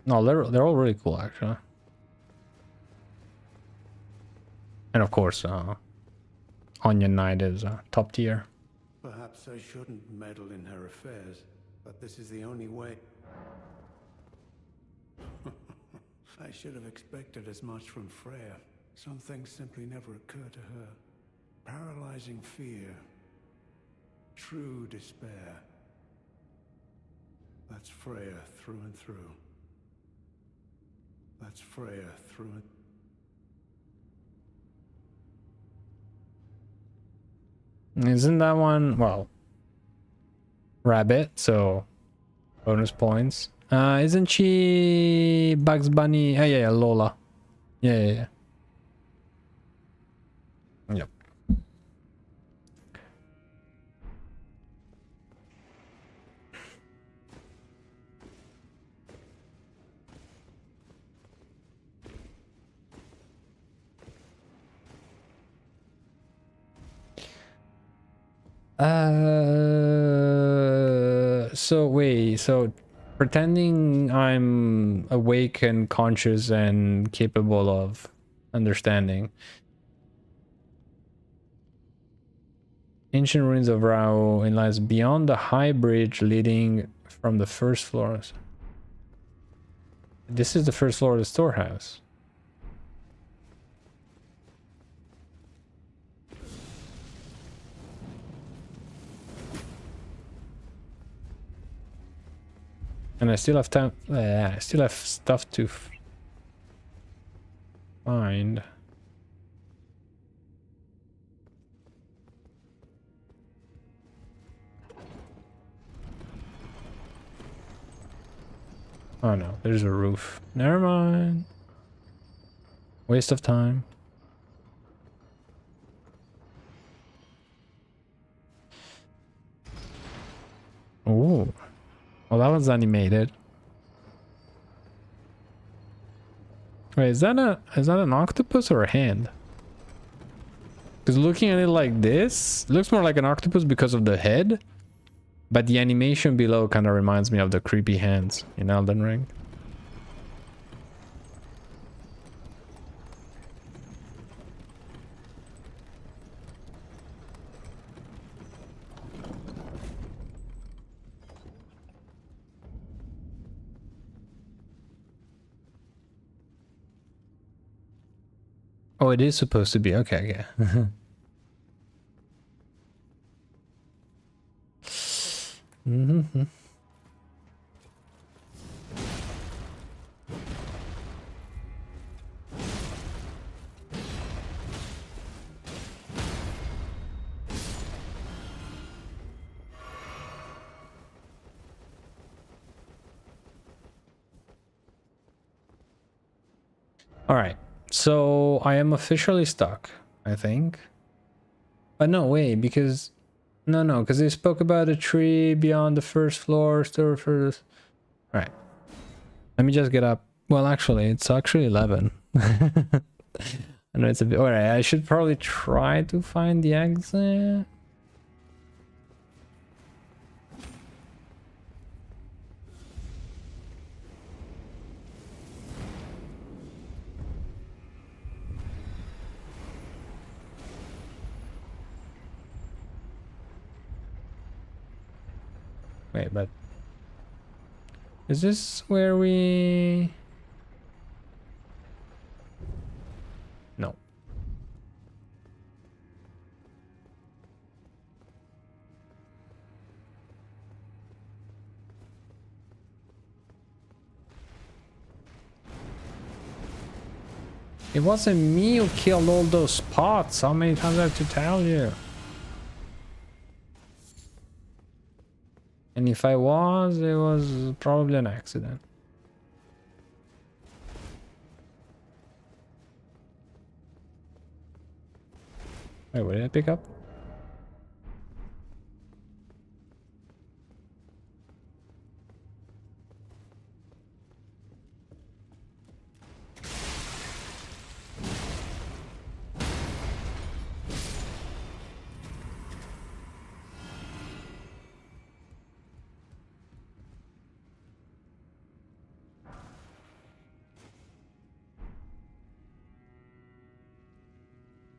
No, they're all really cool, actually. And of course, Onion Knight is top tier. Perhaps I shouldn't meddle in her affairs, but this is the only way. I should have expected as much from Freya. Some things simply never occur to her. Paralyzing fear. True despair. That's Freya through and through. That's Freya through and... Isn't that one, well, Rabbit, so bonus points. Isn't she Bugs Bunny? Oh, yeah, Lola. Yeah. Yep. So wait, so pretending I'm awake and conscious and capable of understanding. Ancient ruins of Rao and lies beyond the high bridge leading from the first floor. This is the first floor of the storehouse. And I still have time. I still have stuff to find. Oh no, there's a roof. Never mind. Waste of time. Ooh. Well, that was animated. Wait, is that an octopus or a hand? Because looking at it like this, it looks more like an octopus because of the head. But the animation below kind of reminds me of the creepy hands in Elden Ring. Oh, it is supposed to be. Okay, yeah. Mm-hmm. All right. So I am officially stuck, I think. But no, wait, because... No, because they spoke about a tree beyond the first floor, still for this. Right. Let me just get up. Well, actually, it's actually 11. I know it's a bit... Alright, I should probably try to find the exit. Wait, but... Is this where we... No. It wasn't me who killed all those spots. How many times I have to tell you? And if I was, it was probably an accident. Wait, what did I pick up?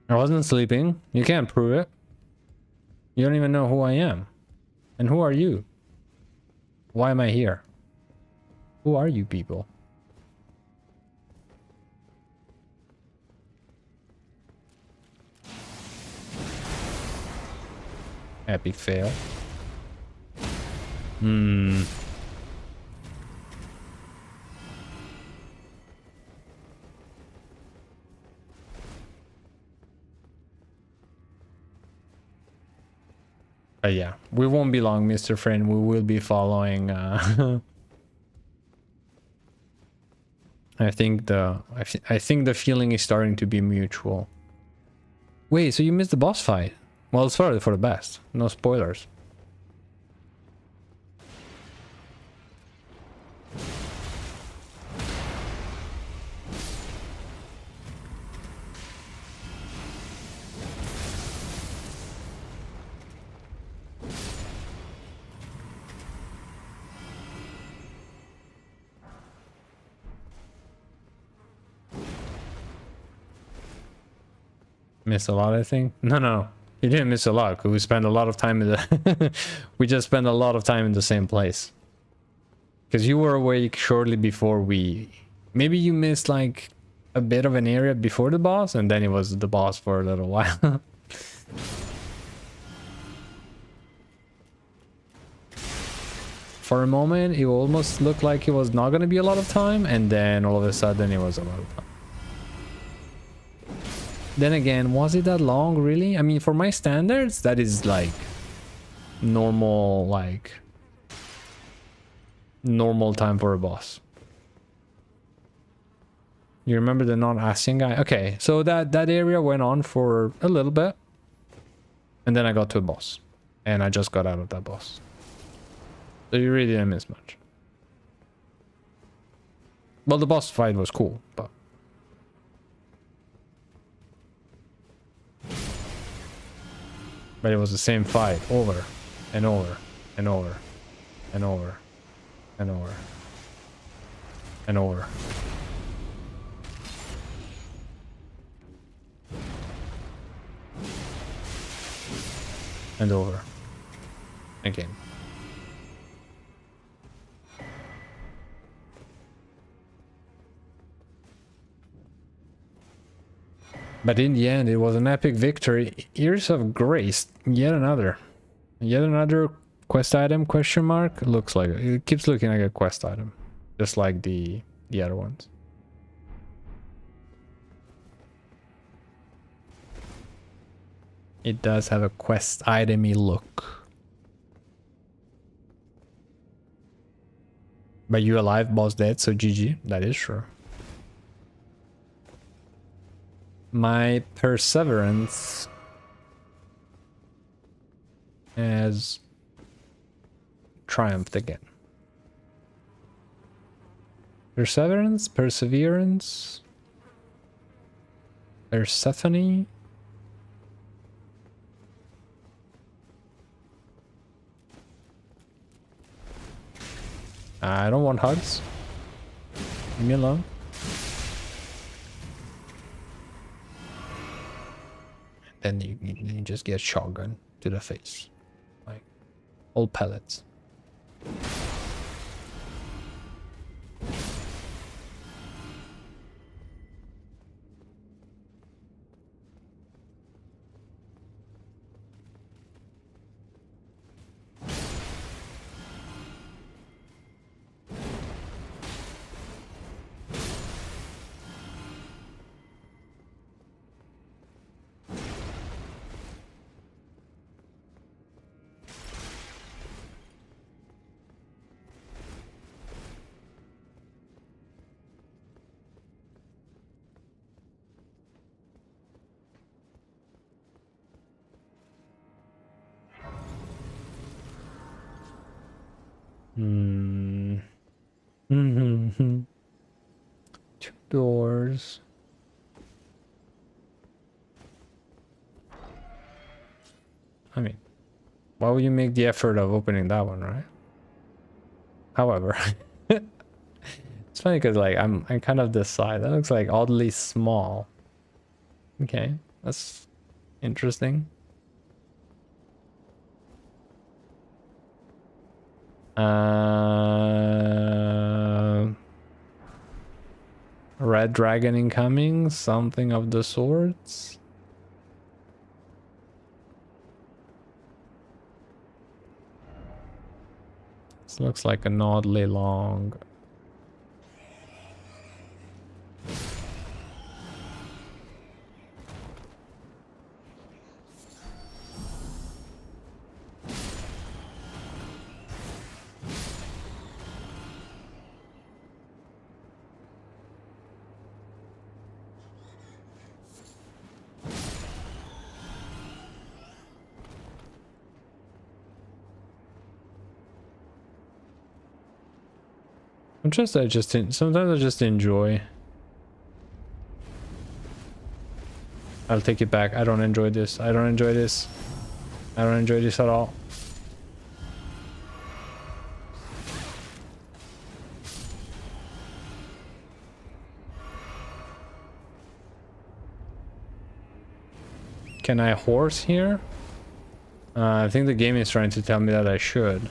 I wasn't sleeping. You can't prove it. You don't even know who I am. And who are you? Why am I here? Who are you people? Epic fail. Yeah, we won't be long, Mr. Friend. We will be following. I think the feeling is starting to be mutual. Wait, so you missed the boss fight? Well, it's for the best. No spoilers. Missed a lot, I think. No, you didn't miss a lot because we spent a lot of time in the we just spent a lot of time in the same place, because you were awake shortly before we... Maybe you missed like a bit of an area before the boss, and then it was the boss for a little while. For a moment it almost looked like it was not going to be a lot of time, and then all of a sudden it was a lot of time. Then again, was it that long, really? I mean, for my standards, that is like normal, normal time for a boss. You remember the non-Asian guy? Okay, so that area went on for a little bit, and then I got to a boss, and I just got out of that boss. So you really didn't miss much. Well, the boss fight was cool, but... But it was the same fight over and over and over and over and over and over. And over again. But in the end, it was an epic victory. Ears of Grace, yet another quest item, question mark. It looks like it keeps looking like a quest item, just like the other ones. It does have a quest item-y look. But you alive, boss dead, so GG. That is true. My perseverance has triumphed again. Perseverance, Perseverance, Persephone. I don't want hugs. Leave me alone. Then you just get shotgun to the face, like all pellets. Hmm. Two doors. I mean, why would you make the effort of opening that one, right? However, it's funny because like I'm kind of this side. That looks like oddly small. Okay, that's interesting. Red dragon incoming, something of the sorts. This looks like an oddly long. Sometimes I just enjoy. I'll take it back. I don't enjoy this. I don't enjoy this. I don't enjoy this at all. Can I horse here? I think the game is trying to tell me that I should.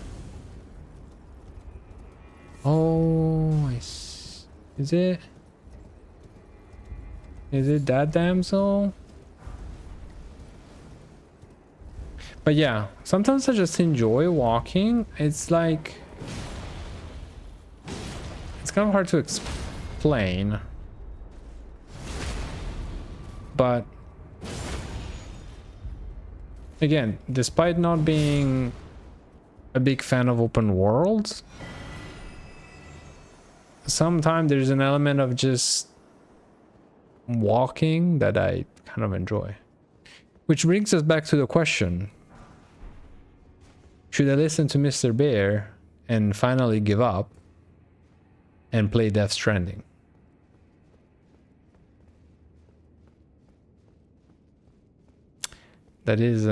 Oh, is it? Is it that damsel? But yeah, sometimes I just enjoy walking. It's like... It's kind of hard to explain. But... Again, despite not being a big fan of open worlds, sometimes there's an element of just walking that I kind of enjoy. Which brings us back to the question. Should I listen to Mr. Bear and finally give up and play Death Stranding? That is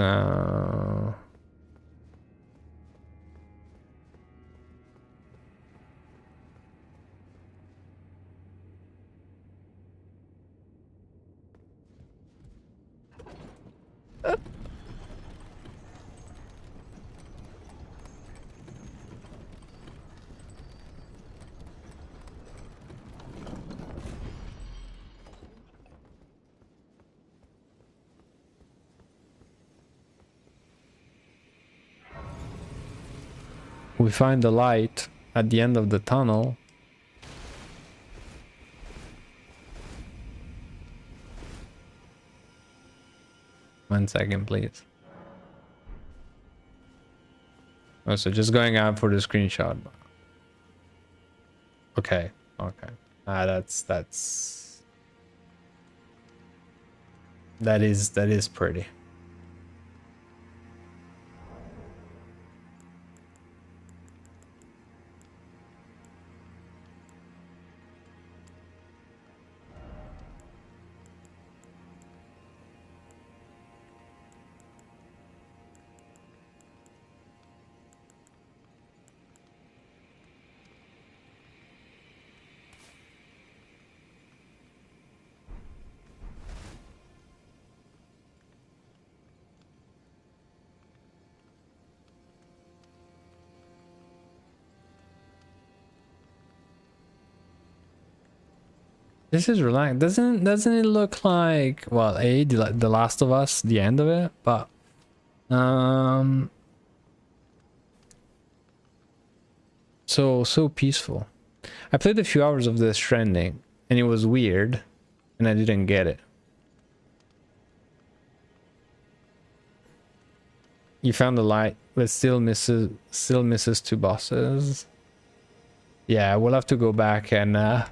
we find the light at the end of the tunnel. One second, please. Oh, so just going out for the screenshot. Okay, okay. That is pretty. This is relaxed. Doesn't it look like, well, The Last of Us, the end of it, but so peaceful. I played a few hours of Death Stranding and it was weird and I didn't get it. You found the light but still misses 2 bosses. Yeah, we'll have to go back and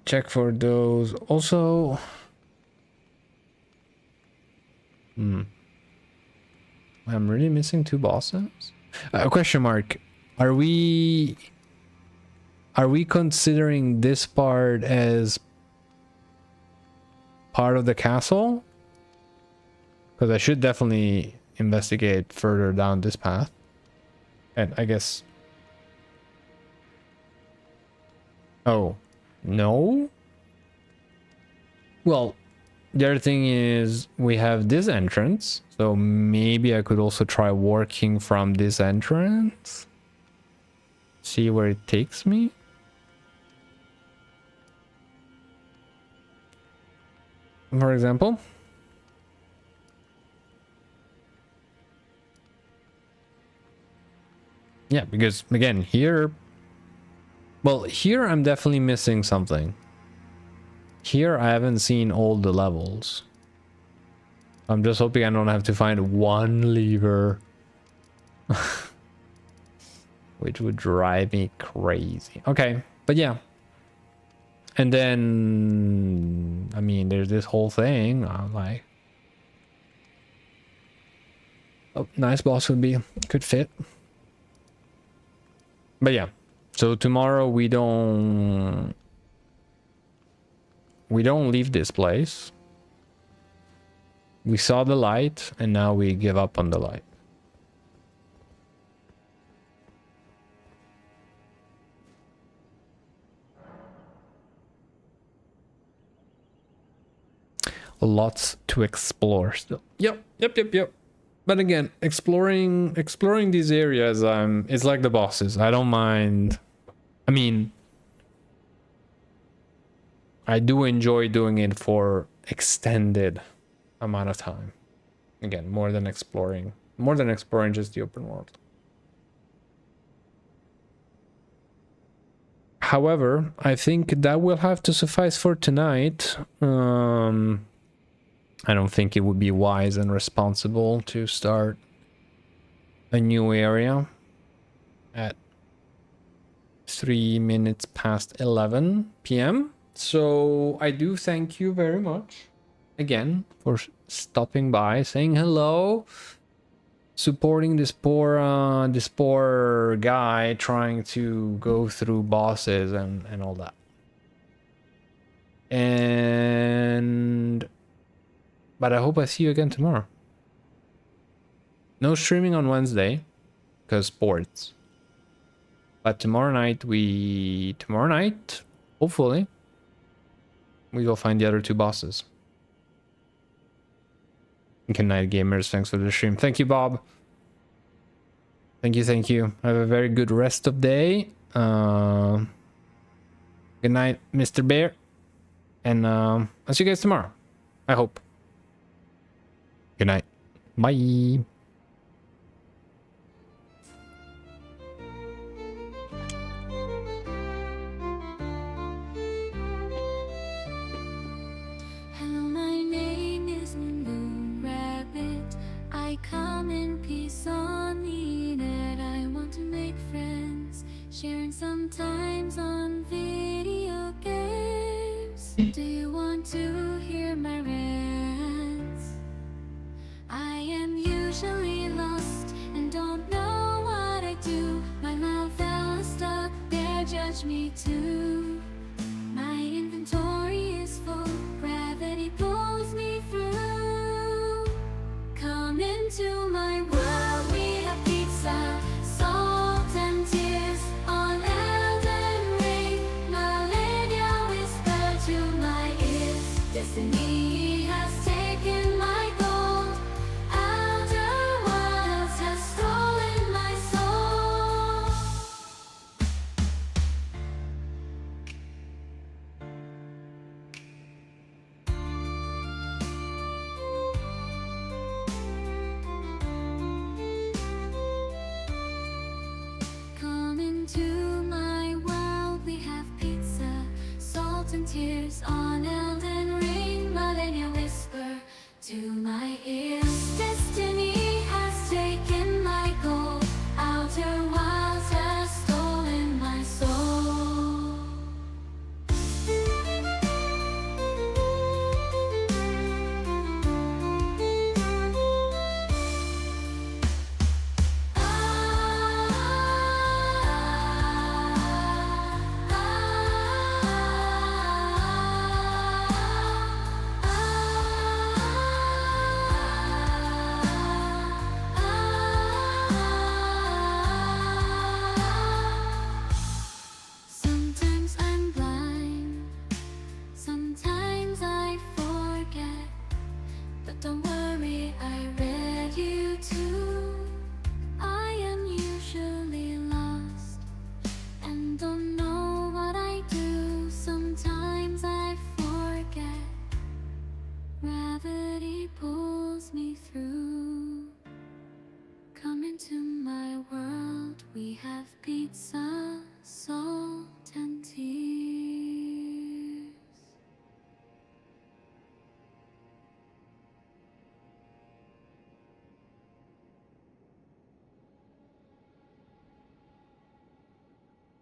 check for those. Also, I'm really missing 2 bosses. Question mark. Are we considering this part as part of the castle? Because I should definitely investigate further down this path. And I guess... Oh, no? Well, the other thing is we have this entrance. So maybe I could also try working from this entrance. See where it takes me. For example. Yeah, because again, here... Well, here I'm definitely missing something. Here I haven't seen all the levels. I'm just hoping I don't have to find one lever. Which would drive me crazy. Okay, but yeah. And then... I mean, there's this whole thing. I'm like... Oh, nice boss could fit. But yeah. So tomorrow we don't leave this place. We saw the light and now we give up on the light. Lots to explore still. Yep. But again, exploring these areas, it's like the bosses. I don't mind. I mean, I do enjoy doing it for extended amount of time. Again, more than exploring just the open world. However, I think that will have to suffice for tonight. I don't think it would be wise and responsible to start a new area at 3 minutes past 11 p.m. So I do thank you very much again for stopping by, saying hello, supporting this poor guy trying to go through bosses and all that. But I hope I see you again tomorrow. No streaming on Wednesday because sports. But tomorrow night, hopefully, we go find the other 2 bosses. Good night, gamers. Thanks for the stream. Thank you, Bob. Thank you. Have a very good rest of day. Good night, Mr. Bear. And I'll see you guys tomorrow. I hope. Good night. Bye. Hello, my name is Moon Rabbit. I come in peace on the internet. I want to make friends, sharing sometimes on video games. Do you want to hear my rants? I am usually lost and don't know what I do. My mouth fell stuck there, judge me too. My inventory is full, gravity pulls me through. Come into my world, we have pizza, salt and tears on Elden Ring. Millennia whisper to my ears, destiny has taken my gold. Outer Wilds has stolen my soul. forget. But don't worry, I read you too. I am usually lost and don't know what I do. Sometimes I forget. Gravity pulls me through. Come into